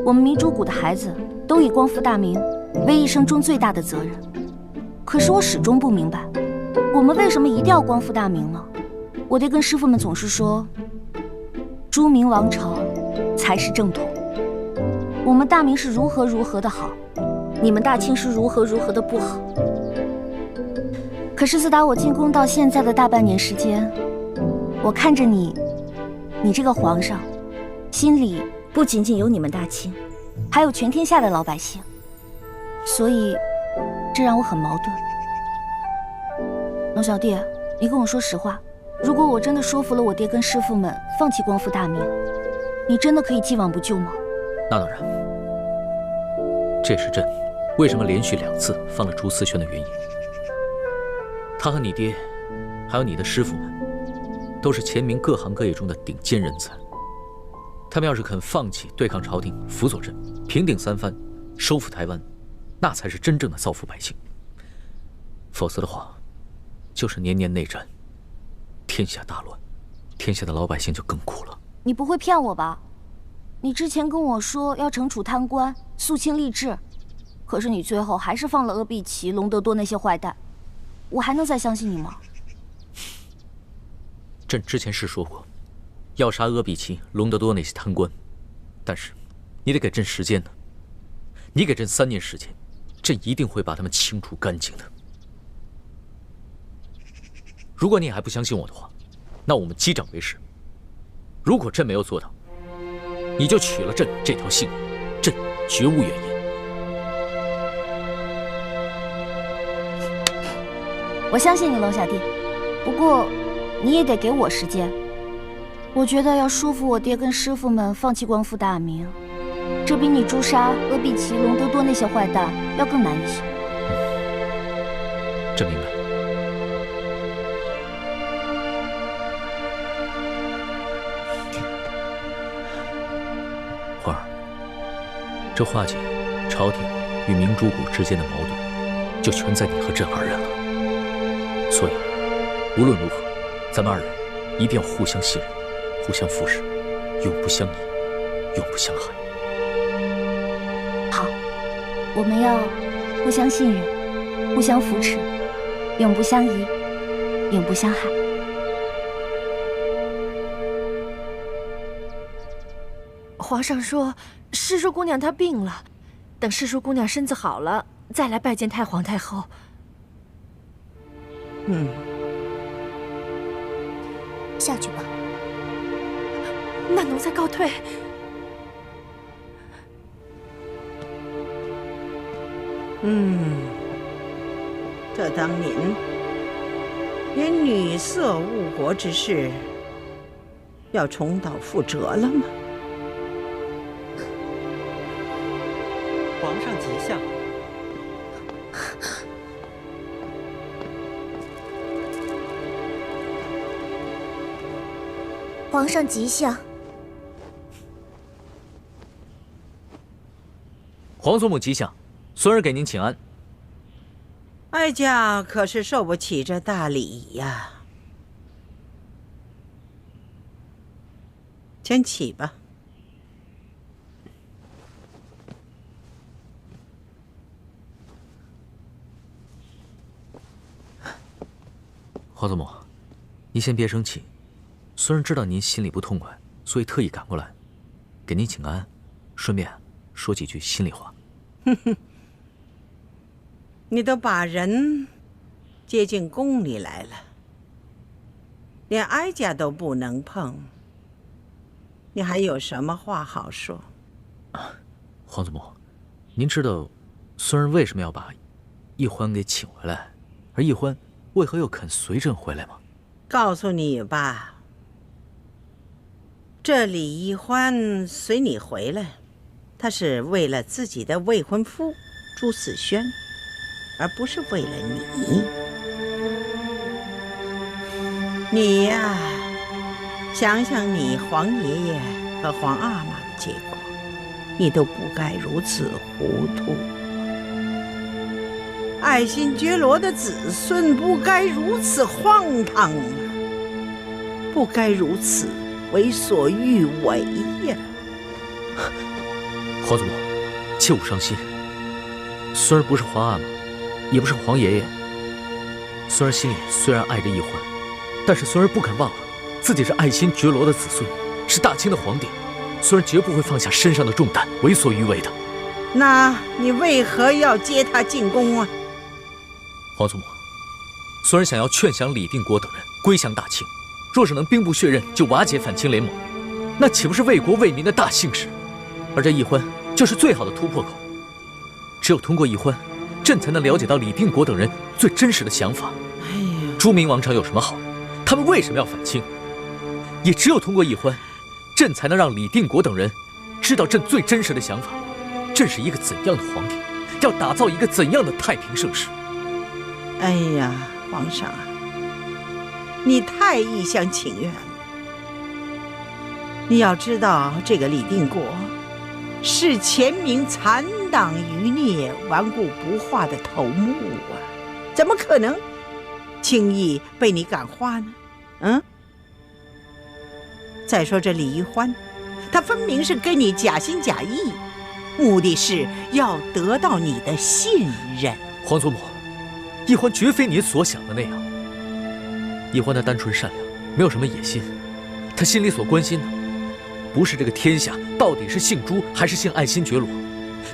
我们明珠谷的孩子都以光复大明为一生中最大的责任。可是我始终不明白，我们为什么一定要光复大明呢？我爹跟师傅们总是说，朱明王朝才是正统。我们大明是如何如何的好，你们大清是如何如何的不好。可是自打我进宫到现在的大半年时间，我看着你这个皇上，心里不仅仅有你们大清，还有全天下的老百姓，所以这让我很矛盾。龙小弟，你跟我说实话，如果我真的说服了我爹跟师傅们放弃光复大明，你真的可以既往不咎吗？那当然，这是朕为什么连续2次放了朱思轩的原因。他和你爹，还有你的师傅们，都是前明各行各业中的顶尖人才。他们要是肯放弃对抗朝廷，辅佐朕，平定三藩，收复台湾，那才是真正的造福百姓。否则的话，就是年年内战，天下大乱，天下的老百姓就更苦了。你不会骗我吧？你之前跟我说要惩处贪官，肃清吏治，可是你最后还是放了阿碧琪、隆德多那些坏蛋，我还能再相信你吗？朕之前是说过，要杀阿碧琪、隆德多那些贪官，但是你得给朕时间呢。你给朕3年时间，朕一定会把他们清除干净的。如果你还不相信我的话，那我们击掌为誓。如果朕没有做到，你就取了朕这条性命，朕绝无怨言。我相信你，龙小弟，不过你也得给我时间。我觉得要说服我爹跟师傅们放弃光复大明，这比你诛杀阿比奇、隆德多那些坏蛋要更难一些。朕明白。花儿，这化解朝廷与明珠谷之间的矛盾，就全在你和朕二人了。所以，无论如何，咱们二人一定要互相信任，互相扶持，永不相疑，永不相害。好，我们要互相信任，互相扶持，永不相疑，永不相害。皇上说，诗书姑娘她病了，等诗书姑娘身子好了，再来拜见太皇太后。下去吧。那奴才告退。这当您连女色误国之事要重蹈覆辙了吗？皇上吉祥。皇上吉祥。皇祖母吉祥，孙儿给您请安。哀家可是受不起这大礼呀。先起吧。皇祖母，您先别生气。孙儿知道您心里不痛快，所以特意赶过来，给您请个安，顺便说几句心里话。你都把人接进宫里来了，连哀家都不能碰，你还有什么话好说？皇祖母，您知道孙儿为什么要把奕欢给请回来，而奕欢为何又肯随朕回来吗？告诉你吧，这李奕欢随你回来，他是为了自己的未婚夫朱子轩，而不是为了你。你呀，想想你黄爷爷和黄阿玛的结果，你都不该如此糊涂。爱新觉罗的子孙不该如此荒唐啊，不该如此为所欲为呀！皇祖母，切勿伤心。孙儿不是皇阿玛，也不是皇爷爷。孙儿心里虽然爱着奕欢，但是孙儿不肯忘了自己是爱新觉罗的子孙，是大清的皇帝。孙儿绝不会放下身上的重担，为所欲为的。那你为何要接他进宫啊？皇祖母，孙儿想要劝降李定国等人归降大清，若是能兵不血刃就瓦解反清联盟，那岂不是为国为民的大幸事？而这奕欢就是最好的突破口。只有通过奕欢，朕才能了解到李定国等人最真实的想法。朱明王朝有什么好？他们为什么要反清？也只有通过奕欢，朕才能让李定国等人知道朕最真实的想法。朕是一个怎样的皇帝，要打造一个怎样的太平盛世。哎呀，皇上啊，你太一厢情愿了。你要知道，这个李定国是前明残党余孽、顽固不化的头目啊，怎么可能轻易被你感化呢？再说这李奕欢，他分明是跟你假心假意，目的是要得到你的信任。皇祖母，奕欢绝非你所想的那样。奕欢他单纯善良，没有什么野心，他心里所关心的不是这个天下到底是姓朱还是姓爱新觉罗，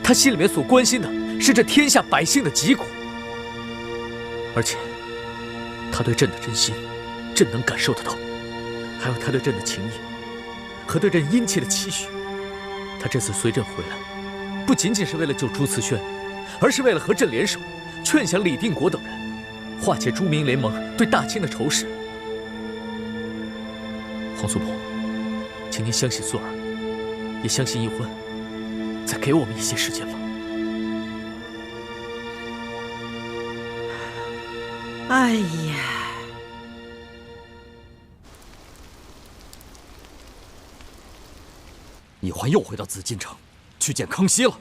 他心里面所关心的是这天下百姓的疾苦。而且他对朕的真心，朕能感受得到，还有他对朕的情谊和对朕殷切的期许。他这次随朕回来，不仅仅是为了救朱慈轩，而是为了和朕联手，劝降李定国等人，化解朱明联盟对大清的仇视。皇祖母，请您相信素儿，也相信易欢，再给我们一些时间吧。哎呀，易欢又回到紫禁城，去见康熙了。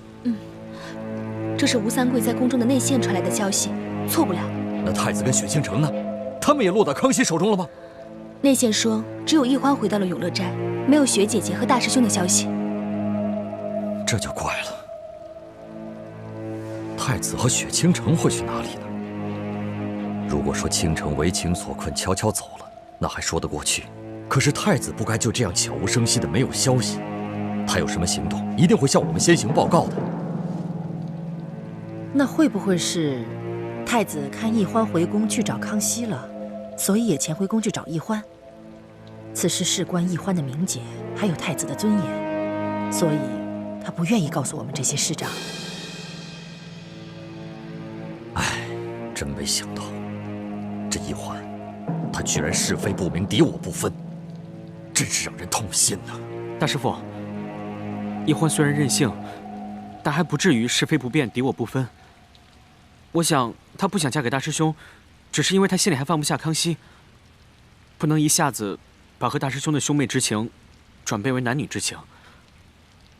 这是吴三桂在宫中的内线传来的消息，错不了。那太子跟雪清城呢？他们也落到康熙手中了吗？内线说，只有易欢回到了永乐斋，没有雪姐姐和大师兄的消息。这就怪了。太子和雪清城会去哪里呢？如果说倾城为情所困，悄悄走了，那还说得过去。可是太子不该就这样悄无声息的没有消息，他有什么行动，一定会向我们先行报告的。那会不会是太子看易欢回宫去找康熙了，所以也潜回宫去找易欢？此事事关易欢的名节，还有太子的尊严，所以他不愿意告诉我们这些师长。唉，真没想到，这易欢，他居然是非不明，敌我不分，真是让人痛心呐！大师父，易欢虽然任性，但还不至于是非不辨，敌我不分。我想她不想嫁给大师兄，只是因为她心里还放不下康熙，不能一下子把和大师兄的兄妹之情转变为男女之情。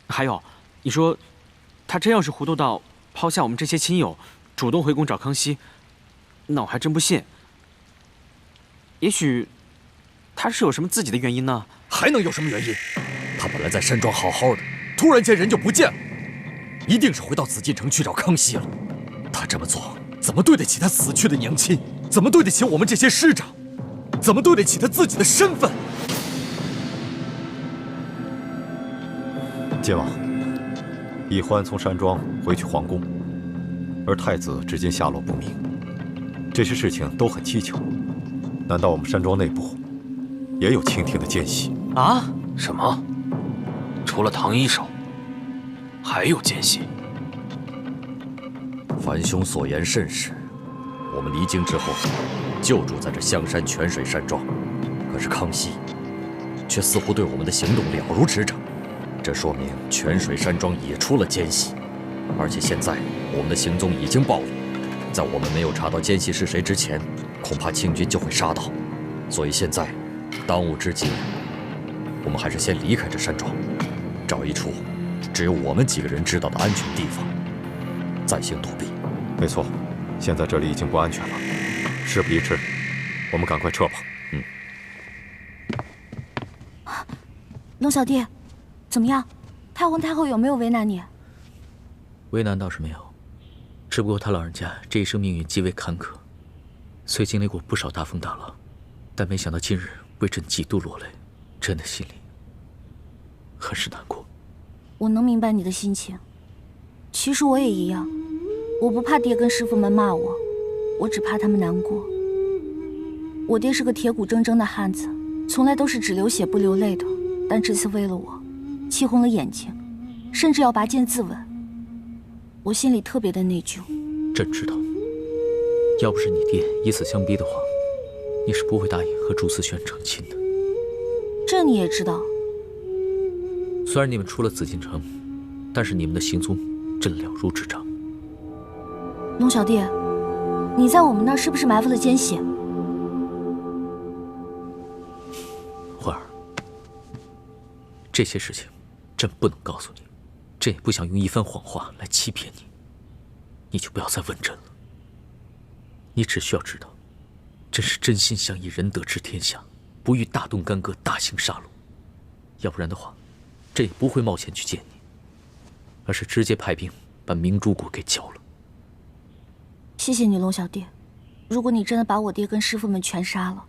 还有，你说她真要是糊涂到抛下我们这些亲友，主动回宫找康熙，那我还真不信。也许她是有什么自己的原因呢？还能有什么原因？他本来在山庄好好的，突然间人就不见了，一定是回到紫禁城去找康熙了。他这么做，怎么对得起他死去的娘亲？怎么对得起我们这些师长？怎么对得起他自己的身份？晋王，易欢从山庄回去皇宫，而太子至今下落不明，这些事情都很蹊跷。难道我们山庄内部也有倾听的奸细？啊？什么？除了唐一手，还有奸细？樊兄所言甚是。我们离京之后，就住在这香山泉水山庄，可是康熙却似乎对我们的行动了如指掌。这说明泉水山庄也出了奸细，而且现在我们的行踪已经暴露，在我们没有查到奸细是谁之前，恐怕清军就会杀到。所以现在，当务之急，我们还是先离开这山庄，找一处只有我们几个人知道的安全地方，再行躲避。没错，现在这里已经不安全了。事不宜迟，我们赶快撤吧。龙小弟，怎么样？太皇太后有没有为难你？为难倒是没有，只不过他老人家这一生命运极为坎坷，虽经历过不少大风大浪，但没想到今日为朕几度落泪，朕的心里很是难过。我能明白你的心情，其实我也一样。我不怕爹跟师傅们骂我，我只怕他们难过。我爹是个铁骨铮铮的汉子，从来都是只流血不流泪的，但这次为了我，气红了眼睛，甚至要拔剑自刎。我心里特别的内疚。朕知道，要不是你爹以死相逼的话，你是不会答应和朱思轩成亲的。这你也知道。虽然你们出了紫禁城，但是你们的行踪，朕了如指掌。龙小弟，你在我们那儿是不是埋伏了奸细？欢儿，这些事情，朕不能告诉你，朕也不想用一番谎话来欺骗你，你就不要再问朕了。你只需要知道，朕是真心想以仁德治天下，不欲大动干戈、大兴杀戮。要不然的话，朕也不会冒险去见你，而是直接派兵把明珠国给剿了。谢谢你，龙小弟。如果你真的把我爹跟师傅们全杀了，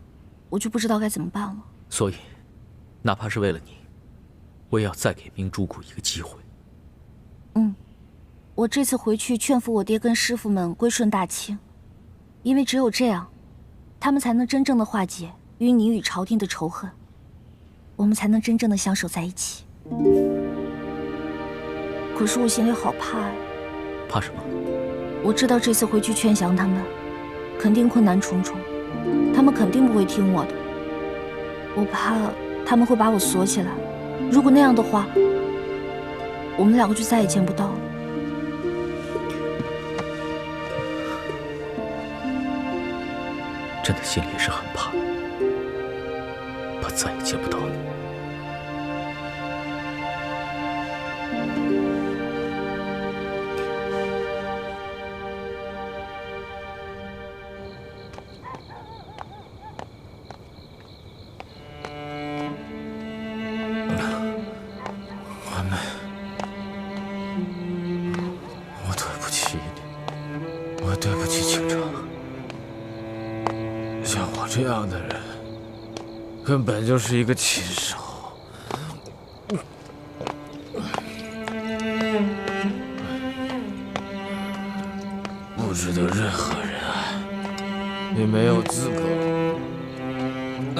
我就不知道该怎么办了。所以，哪怕是为了你，我也要再给明珠国一个机会。我这次回去劝服我爹跟师傅们归顺大清，因为只有这样，他们才能真正的化解与你与朝廷的仇恨，我们才能真正的相守在一起。可是我心里好怕呀。怕什么？我知道这次回去劝降他们，肯定困难重重，他们肯定不会听我的。我怕他们会把我锁起来，如果那样的话，我们两个就再也见不到了。真的心里也是很怕，怕再也见不到你。我对不起你，我对不起清城。像我这样的人，根本就是一个禽兽。不值得任何人爱，也没有资格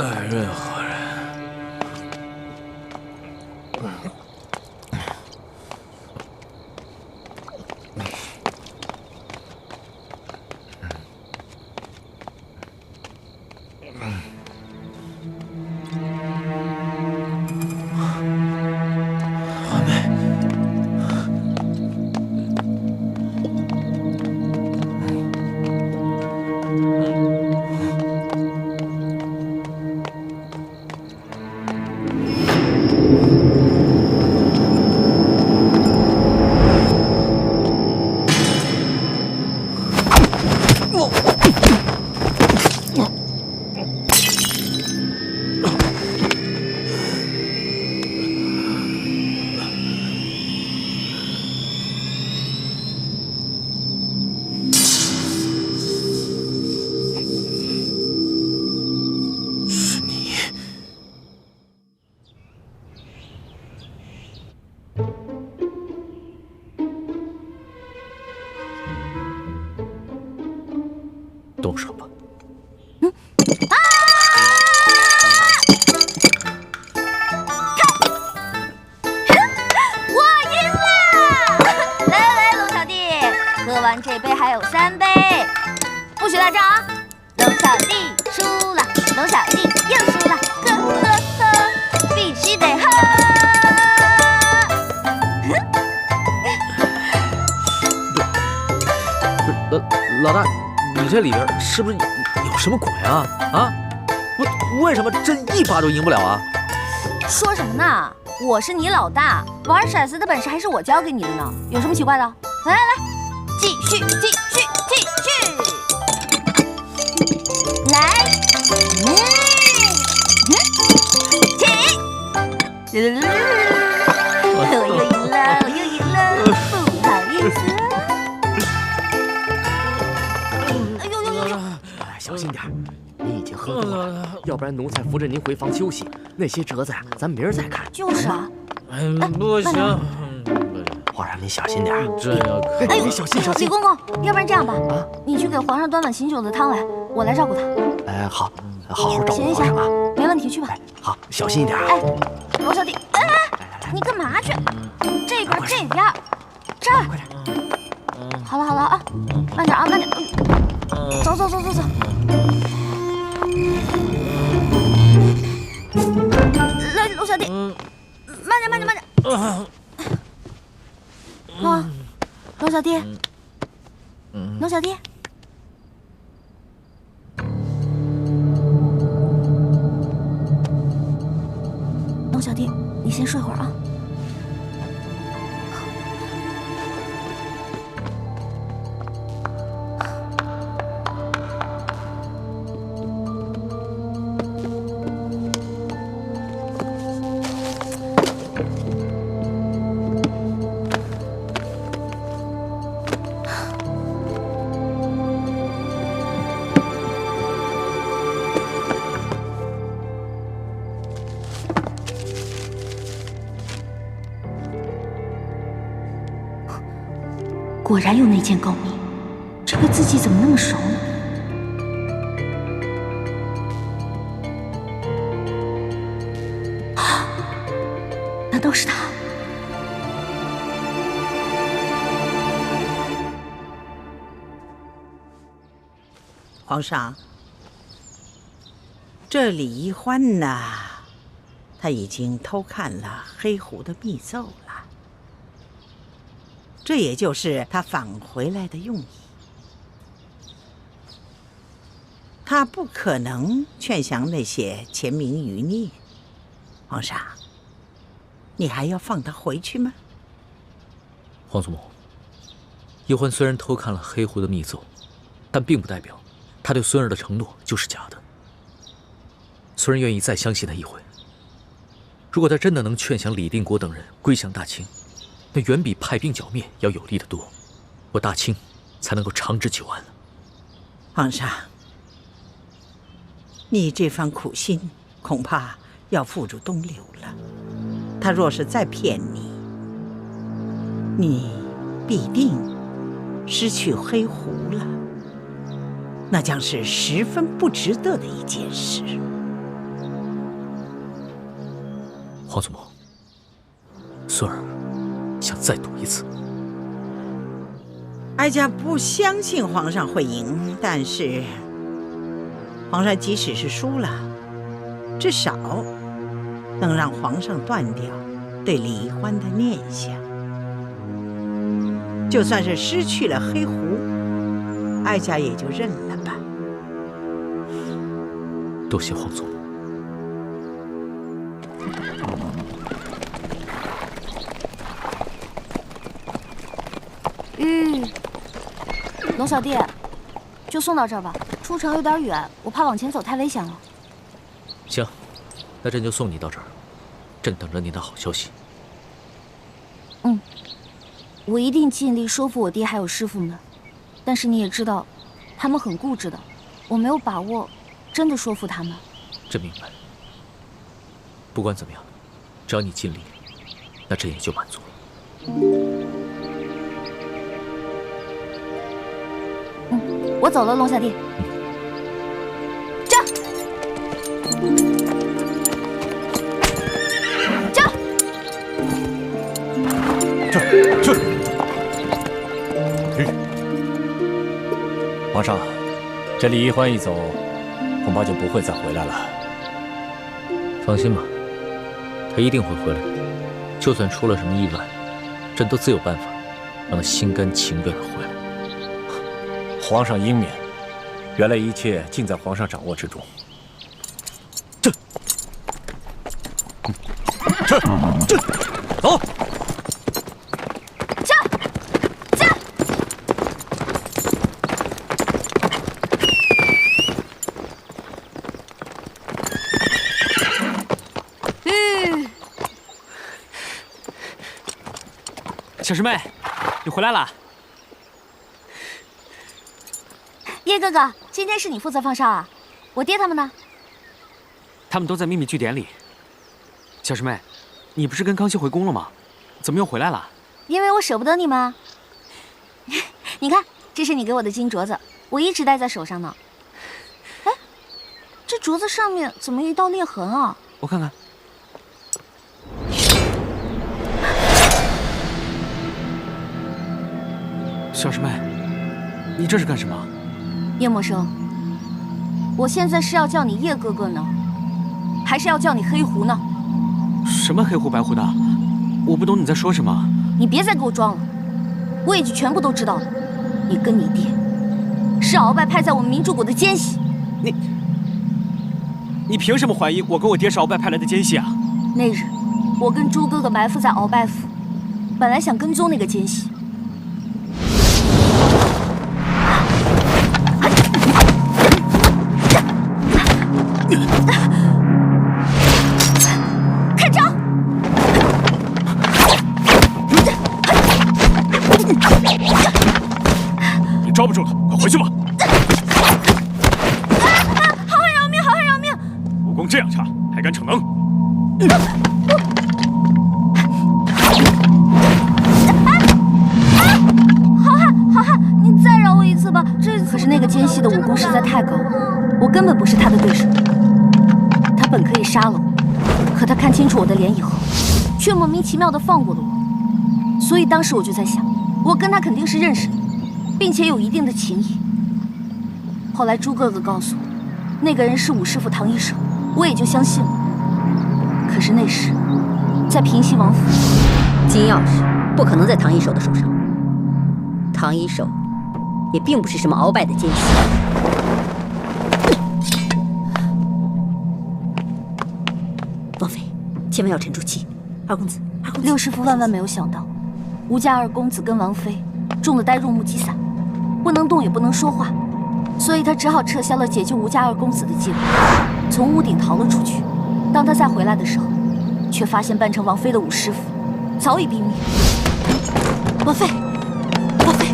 爱任何人。动手吧。我赢了！来来，龙小弟，喝完这杯还有3杯，不许赖账啊！龙小弟输了，龙小弟又输了，呵呵呵，必须得喝！老大，你这里边是不是有什么鬼啊？啊，为什么真一把都赢不了啊？说什么呢？我是你老大，玩骰子的本事还是我教给你的呢，有什么奇怪的？来来来，继续继续继续，来，起，我又赢了，我又赢了，不好意思。小心点，您已经喝多了，要不然奴才扶着您回房休息。那些折子呀，咱明儿再看。就是啊。不行，皇上您小心点，这要看。哎呦，小心小心！李公公，要不然这样吧，你去给皇上端碗醒酒的汤来，我来照顾他。哎，好，好好照顾行皇上啊。没问题，去吧。好，小心一点。哎，罗小弟，哎，你干嘛去？这边，这边，这儿。快点。好了好了啊，慢点啊，慢点。走走走走走。来，龙小弟，慢点慢点慢点。龙小弟，龙小弟。龙小弟，你先睡会儿啊。果然有内奸告密，这个字迹怎么那么熟呢？啊，难道是他？皇上，这李欢呐，他已经偷看了黑狐的密奏了，这也就是他返回来的用意。他不可能劝降那些潜民余孽。皇上，你还要放他回去吗？皇祖母，叶欢虽然偷看了黑狐的密奏，但并不代表他对孙儿的承诺就是假的。孙儿愿意再相信他一回。如果他真的能劝降李定国等人归降大清，那远比派兵剿灭要有利得多，我大清才能够长治久安了。皇上，你这番苦心恐怕要付诸东流了。他若是再骗你，你必定失去黑狐了，那将是十分不值得的一件事。皇祖母，孙儿想再赌一次。哀家不相信皇上会赢，但是皇上即使是输了，至少能让皇上断掉对李欢的念想。就算是失去了黑狐，哀家也就认了吧。多谢皇祖母。龙小弟，就送到这儿吧。出城有点远，我怕往前走太危险了。行，那朕就送你到这儿，朕等着你的好消息。我一定尽力说服我爹还有师傅们，但是你也知道，他们很固执的，我没有把握真的说服他们。朕明白。不管怎么样，只要你尽力，那朕也就满足了。我走了，龙小弟。这。皇上，这李一欢一走，恐怕就不会再回来了。放心吧，他一定会回来的。就算出了什么意外，朕都自有办法让他心甘情愿地回来。皇上英明，原来一切尽在皇上掌握之中。这，走。小师妹，你回来了。叶哥哥，今天是你负责放哨啊？我爹他们呢？他们都在秘密据点里。小师妹，你不是跟康熙回宫了吗？怎么又回来了？因为我舍不得你们啊。你看，这是你给我的金镯子，我一直戴在手上呢。哎，这镯子上面怎么有一道裂痕啊？我看看。小师妹，你这是干什么？叶默生，我现在是要叫你叶哥哥呢，还是要叫你黑狐呢？什么黑狐白狐的？我不懂你在说什么。你别再给我装了，我已经全部都知道了。你跟你爹是鳌拜派在我们明珠谷的奸细。你凭什么怀疑我跟我爹是鳌拜派来的奸细啊？那日我跟朱哥哥埋伏在鳌拜府，本来想跟踪那个奸细。看招！你抓不住了，快回去吧！好汉饶命！好汉饶命！武功这样差，还敢逞能？好汉，你再饶我一次吧！可是那个奸细的武功实在太高了，我根本不是他的对手。他本可以杀了我，可他看清楚我的脸以后，却莫名其妙地放过了我。所以当时我就在想，我跟他肯定是认识的，并且有一定的情谊。后来朱哥哥告诉我，那个人是武师傅唐医生，我也就相信了。可可是那时，在平西王府，金钥匙不可能在唐一手的手上。唐一手也并不是什么鳌拜的奸细。王妃，千万要沉住气。二公子，六师傅万万没有想到，吴家二公子跟王妃中了呆若木鸡散，不能动也不能说话，所以他只好撤销了解救吴家二公子的计划，从屋顶逃了出去。当他再回来的时候，却发现扮成王妃的武师傅早已毙命。王妃，王妃，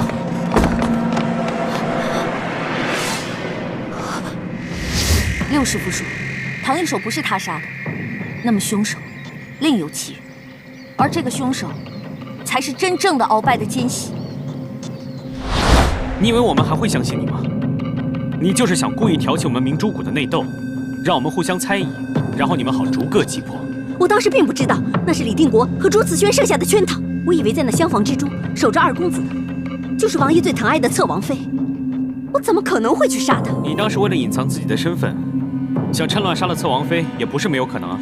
六师傅说，唐一手不是他杀的，那么凶手另有其人，而这个凶手才是真正的鳌拜的奸细。你以为我们还会相信你吗？你就是想故意挑起我们明珠谷的内斗，让我们互相猜疑，然后你们好逐个击破。我当时并不知道那是李定国和朱慈轩设下的圈套，我以为在那厢房之中守着二公子的，就是王爷最疼爱的侧王妃，我怎么可能会去杀他？你当时为了隐藏自己的身份，想趁乱杀了侧王妃，也不是没有可能啊。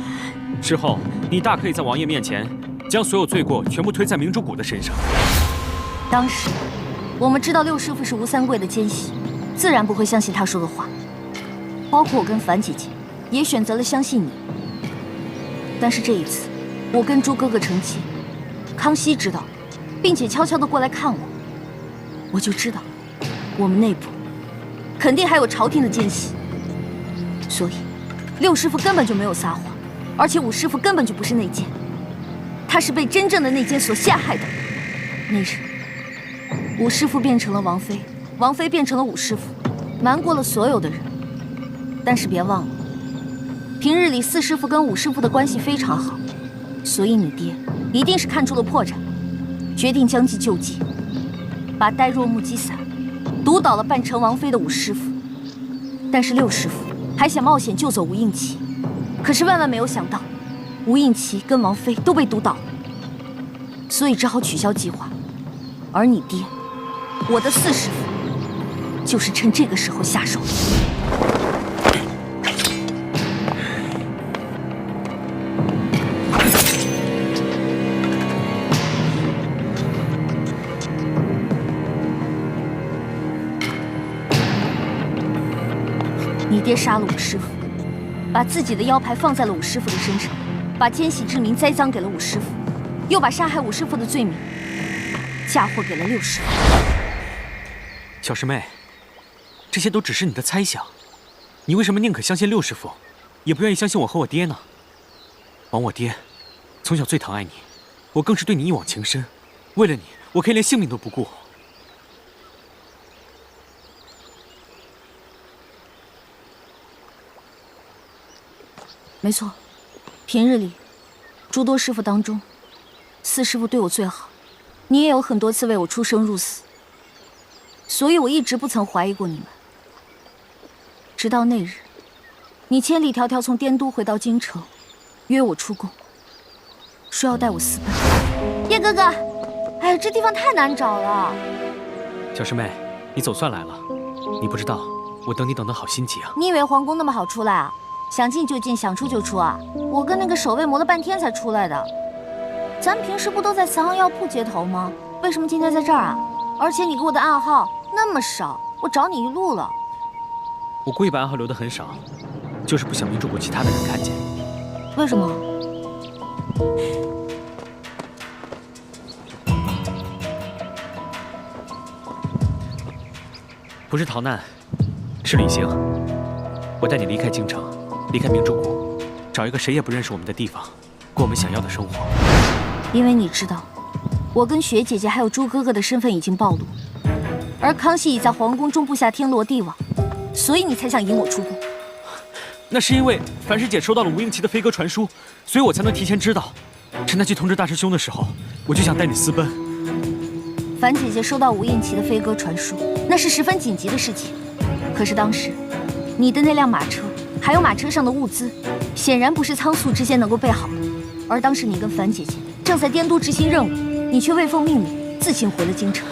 之后你大可以在王爷面前将所有罪过全部推在明珠谷的身上。当时我们知道六师傅是吴三桂的奸细，自然不会相信他说的话，包括我跟樊姐姐也选择了相信你。但是这一次，我跟朱哥哥成亲，康熙知道，并且悄悄地过来看我，我就知道，我们内部肯定还有朝廷的奸细，所以六师傅根本就没有撒谎，而且武师傅根本就不是内奸，他是被真正的内奸所陷害的。那日，武师傅变成了王妃，王妃变成了武师傅，瞒过了所有的人。但是别忘了，平日里四师傅跟武师傅的关系非常好，所以你爹一定是看出了破绽，决定将计就计，把呆若木鸡散毒倒了扮成王妃的武师傅。但是六师傅还想冒险救走吴应奇，可是万万没有想到，吴应奇跟王妃都被毒倒了，所以只好取消计划。而你爹，我的四师傅，就是趁这个时候下手的。你爹杀了武师傅，把自己的腰牌放在了武师傅的身上，把奸细之名栽赃给了武师傅，又把杀害武师傅的罪名嫁祸给了六师傅。小师妹，这些都只是你的猜想，你为什么宁可相信六师傅，也不愿意相信我和我爹呢？王我爹从小最疼爱你，我更是对你一往情深，为了你，我可以连性命都不顾。没错，平日里诸多师傅当中，四师傅对我最好，你也有很多次为我出生入死，所以我一直不曾怀疑过你们。直到那日，你千里迢迢从滇都回到京城，约我出宫，说要带我私奔。叶哥哥，哎呀，这地方太难找了。小师妹，你总算来了，你不知道我等你等得好心急啊。你以为皇宫那么好出来啊？想进就进，想出就出啊！我跟那个守卫磨了半天才出来的。咱平时不都在慈航药铺接头吗？为什么今天在这儿啊？而且你给我的暗号那么少，我找你一路了。我故意把暗号留得很少，就是不想明珠谷其他的人看见。为什么？不是逃难，是旅行。我带你离开京城，离开明珠谷，找一个谁也不认识我们的地方，过我们想要的生活。因为你知道，我跟雪姐姐还有朱哥哥的身份已经暴露，而康熙已在皇宫中布下天罗地网，所以你才想引我出宫。那是因为樊师姐收到了吴应奇的飞鸽传书，所以我才能提前知道。趁他去通知大师兄的时候，我就想带你私奔。樊姐姐收到吴应奇的飞鸽传书，那是十分紧急的事情。可是当时，你的那辆马车，还有马车上的物资，显然不是仓促之间能够备好的。而当时你跟樊姐姐正在滇都执行任务，你却未奉命令，自行回了京城。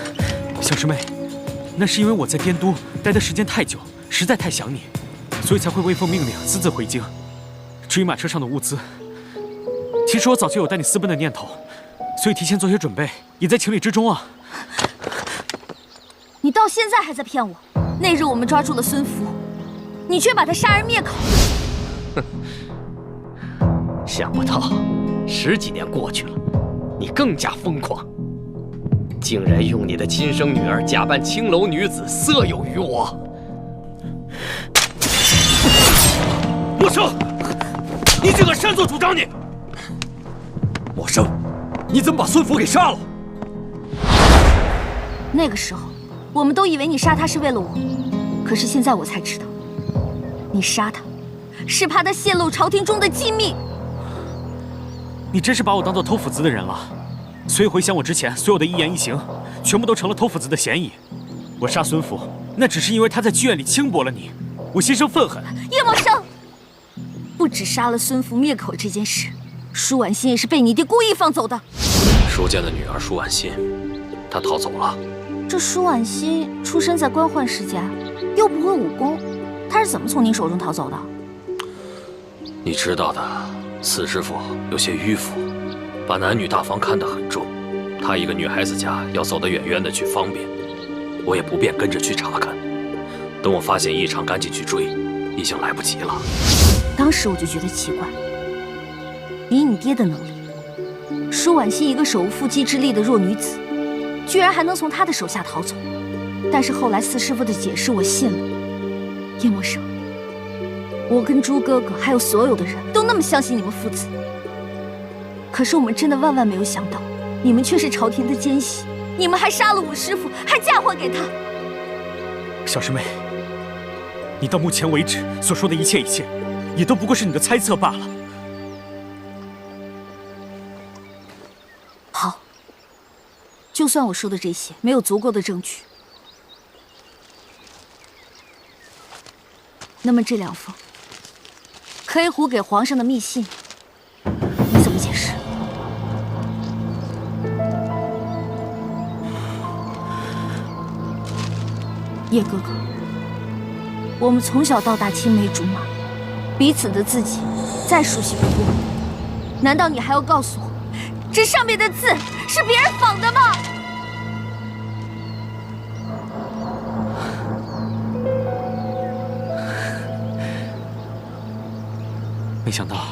小师妹，那是因为我在滇都待的时间太久，实在太想你，所以才会未奉命令私自回京。至于马车上的物资，其实我早就有带你私奔的念头，所以提前做些准备也在情理之中啊。你到现在还在骗我。那日我们抓住了孙福，你却把他杀人灭口。想不到10几年过去了，你更加疯狂，竟然用你的亲生女儿假扮青楼女子，色诱于我。莫生，你竟敢擅作主张！你，莫生，你怎么把孙福给杀了？那个时候，我们都以为你杀他是为了我，可是现在我才知道，你杀他是怕他泄露朝廷中的机密。你真是把我当做偷斧子的人了，所以回想我之前所有的一言一行，全部都成了偷斧子的嫌疑。我杀孙福，那只是因为他在剧院里轻薄了你，我心生愤恨。叶默生，不止杀了孙福灭口这件事，舒婉心也是被你爹故意放走的。舒家的女儿舒婉心，她逃走了。这舒婉心出身在官宦世家，又不会武功，她是怎么从您手中逃走的？你知道的，四师傅有些迂腐，把男女大防看得很重。她一个女孩子家，要走得远远的去方便，我也不便跟着去查看。等我发现异常，赶紧去追，已经来不及了。当时我就觉得奇怪，以你爹的能力，舒婉心一个手无缚鸡之力的弱女子，居然还能从他的手下逃走。但是后来四师傅的解释我信了。叶默生，我跟朱哥哥还有所有的人都那么相信你们父子，可是我们真的万万没有想到，你们却是朝廷的奸细，你们还杀了我师傅，还嫁祸给他。小师妹，你到目前为止所说的一切，也都不过是你的猜测罢了。好，就算我说的这些没有足够的证据，那么这2封黑狐给皇上的密信，你怎么解释？叶哥哥，我们从小到大青梅竹马，彼此的字迹再熟悉不过，难道你还要告诉我，这上面的字是别人仿的吗？没想到，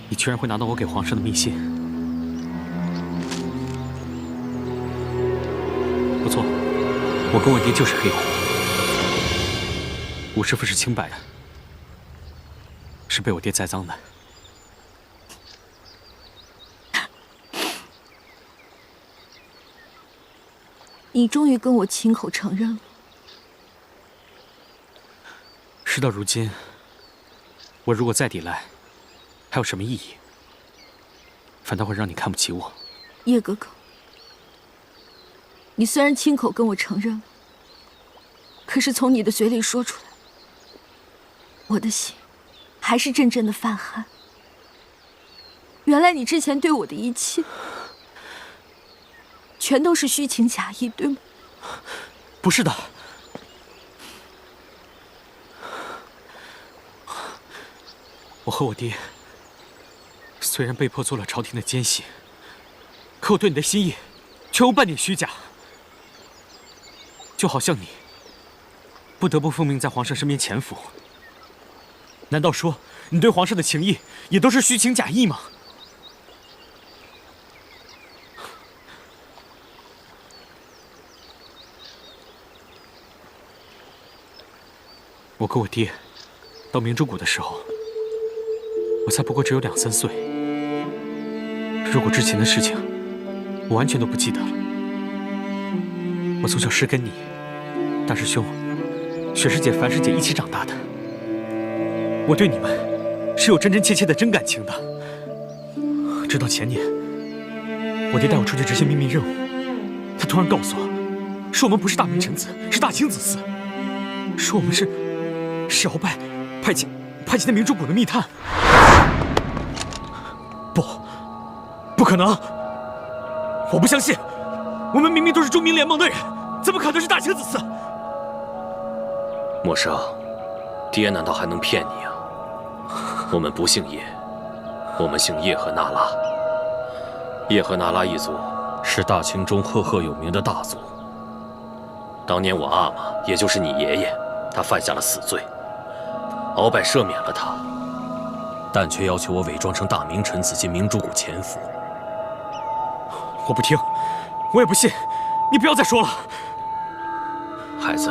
你居然会拿到我给皇上的密信。不错，我跟我爹就是黑狐，吴师傅是清白的，是被我爹栽赃的。你终于跟我亲口承认了。事到如今，我如果再抵赖，还有什么意义？反倒会让你看不起我。叶哥哥，你虽然亲口跟我承认了，可是从你的嘴里说出来，我的心还是阵阵的泛寒。原来你之前对我的一切，全都是虚情假意，对吗？不是的。我和我爹虽然被迫做了朝廷的奸细，可我对你的心意却无半点虚假。就好像你不得不奉命在皇上身边潜伏，难道说你对皇上的情谊也都是虚情假意吗？我跟我爹到明珠谷的时候，我才不过只有2、3岁。如果之前的事情我完全都不记得了，我从小是跟你、大师兄、雪师姐、樊师姐一起长大的，我对你们是有真真切切的真感情的。直到前年，我爹带我出去执行秘密任务，他突然告诉我，说我们不是大明臣子，是大清子嗣，说我们是鳌拜派遣的明珠谷的密探。不可能！我不相信，我们明明都是中明联盟的人，怎么可能是大清子嗣？默生，爹难道还能骗你啊？我们不姓叶，我们姓叶赫那拉。叶赫那拉一族是大清中赫赫有名的大族。当年我阿玛，也就是你爷爷，他犯下了死罪，鳌拜赦免了他，但却要求我伪装成大明臣子进明珠谷潜伏。我不听，我也不信，你不要再说了。孩子，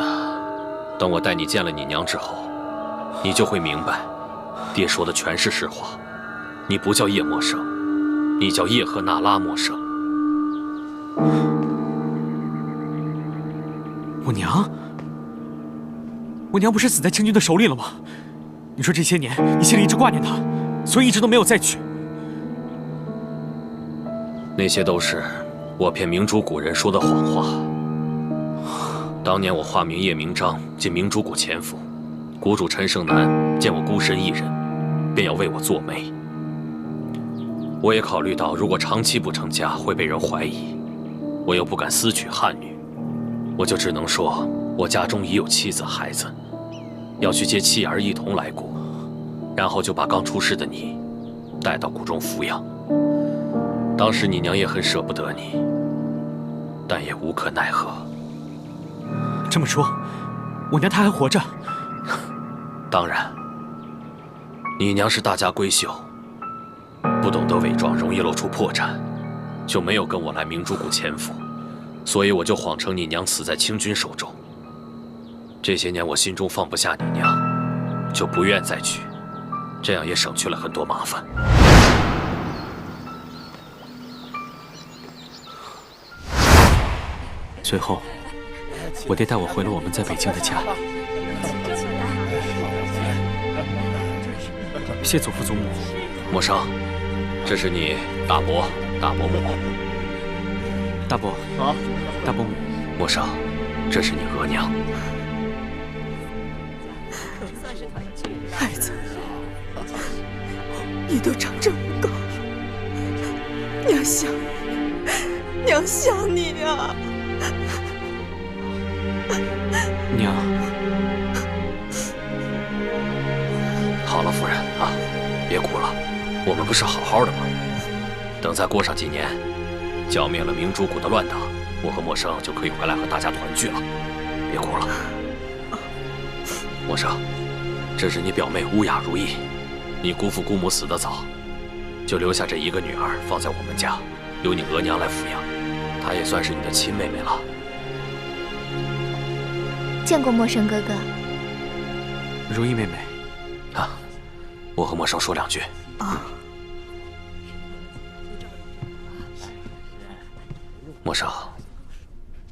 等我带你见了你娘之后，你就会明白，爹说的全是实话。你不叫叶默生，你叫叶赫那拉默生。我娘不是死在清军的手里了吗？你说这些年你心里一直挂念她，所以一直都没有再娶。那些都是我骗明珠谷人说的谎话。当年我化名叶明章进明珠谷潜伏，谷主陈胜男见我孤身一人，便要为我做媒。我也考虑到如果长期不成家会被人怀疑，我又不敢私娶汉女，我就只能说我家中已有妻子孩子，要去接妻儿一同来谷，然后就把刚出世的你带到谷中抚养。当时你娘也很舍不得你，但也无可奈何。这么说，我娘她还活着？当然，你娘是大家闺秀，不懂得伪装，容易露出破绽，就没有跟我来明珠谷潜伏，所以我就谎称你娘死在清军手中。这些年我心中放不下你娘，就不愿再娶，这样也省去了很多麻烦。随后，我爹带我回了我们在北京的家。谢祖父祖母。默生，这是你大伯、大伯母。大伯啊，大伯母。默生，这是你额娘。孩子，你都长这么高了，娘想你，娘想你啊！娘，好了，夫人啊，别哭了，我们不是好好的吗？等再过上几年，剿灭了明珠谷的乱党，我和默生就可以回来和大家团聚了。别哭了，默生，这是你表妹乌雅如意，你姑父姑母死得早，就留下这一个女儿放在我们家，由你额娘来抚养，她也算是你的亲妹妹了。见过默生哥哥。如意妹妹，啊，我和默生说两句。啊。默生，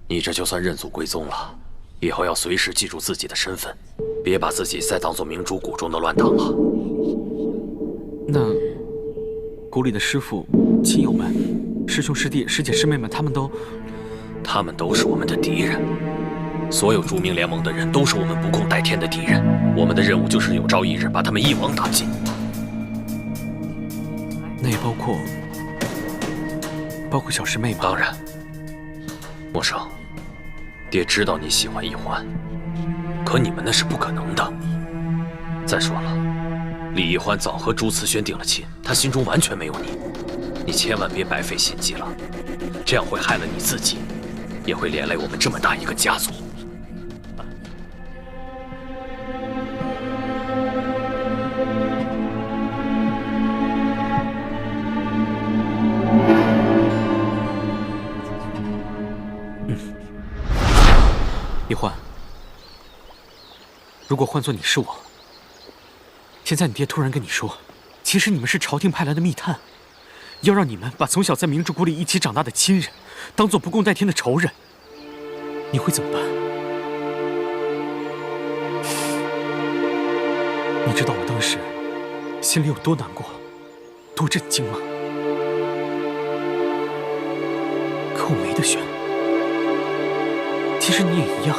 你这就算认祖归宗了，以后要随时记住自己的身份，别把自己再当做明珠谷中的乱党了。那谷里的师傅、亲友们、师兄师弟、师姐师妹们，他们都是我们的敌人。所有著名联盟的人都是我们不共戴天的敌人，我们的任务就是有朝一日把他们一网打尽。那也包括小师妹吗？当然。默生，爹知道你喜欢一欢，可你们那是不可能的。再说了，李一欢早和朱慈轩定了亲，他心中完全没有你，你千万别白费心机了，这样会害了你自己，也会连累我们这么大一个家族。一欢，如果换做你是我，现在你爹突然跟你说，其实你们是朝廷派来的密探，要让你们把从小在明珠谷里一起长大的亲人当做不共戴天的仇人，你会怎么办？你知道我当时心里有多难过，多震惊吗？可我没得选。其实你也一样，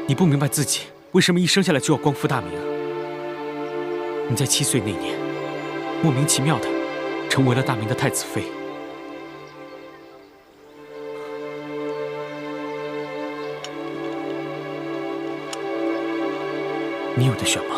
你不明白自己为什么一生下来就要光复大明。你在7岁那年，莫名其妙的成为了大明的太子妃。你有得选吗？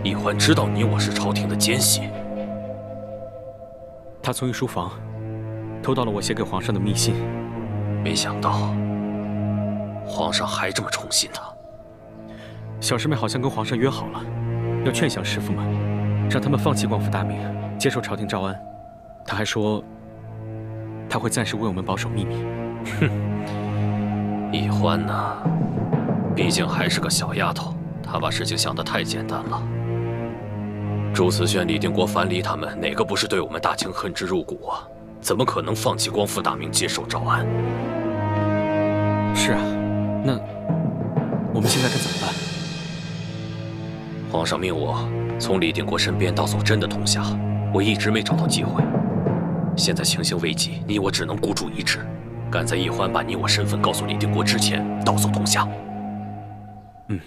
易欢知道你我是朝廷的奸细。他从御书房偷到了我写给皇上的密信。没想到皇上还这么宠信他。小师妹好像跟皇上约好了，要劝降师傅们，让他们放弃光复大明，接受朝廷诏安。他还说，他会暂时为我们保守秘密。哼，易欢呢，毕竟还是个小丫头，她把事情想得太简单了。朱慈轩、李定国、樊离他们，哪个不是对我们大清恨之入骨啊？怎么可能放弃光复大明，接受诏安？是啊，那我们现在该怎么办？皇上命我从李定国身边盗走朕的铜匣，我一直没找到机会。现在情形危急，你我只能孤注一掷，赶在易欢把你我身份告诉李定国之前盗走铜匣。嗯。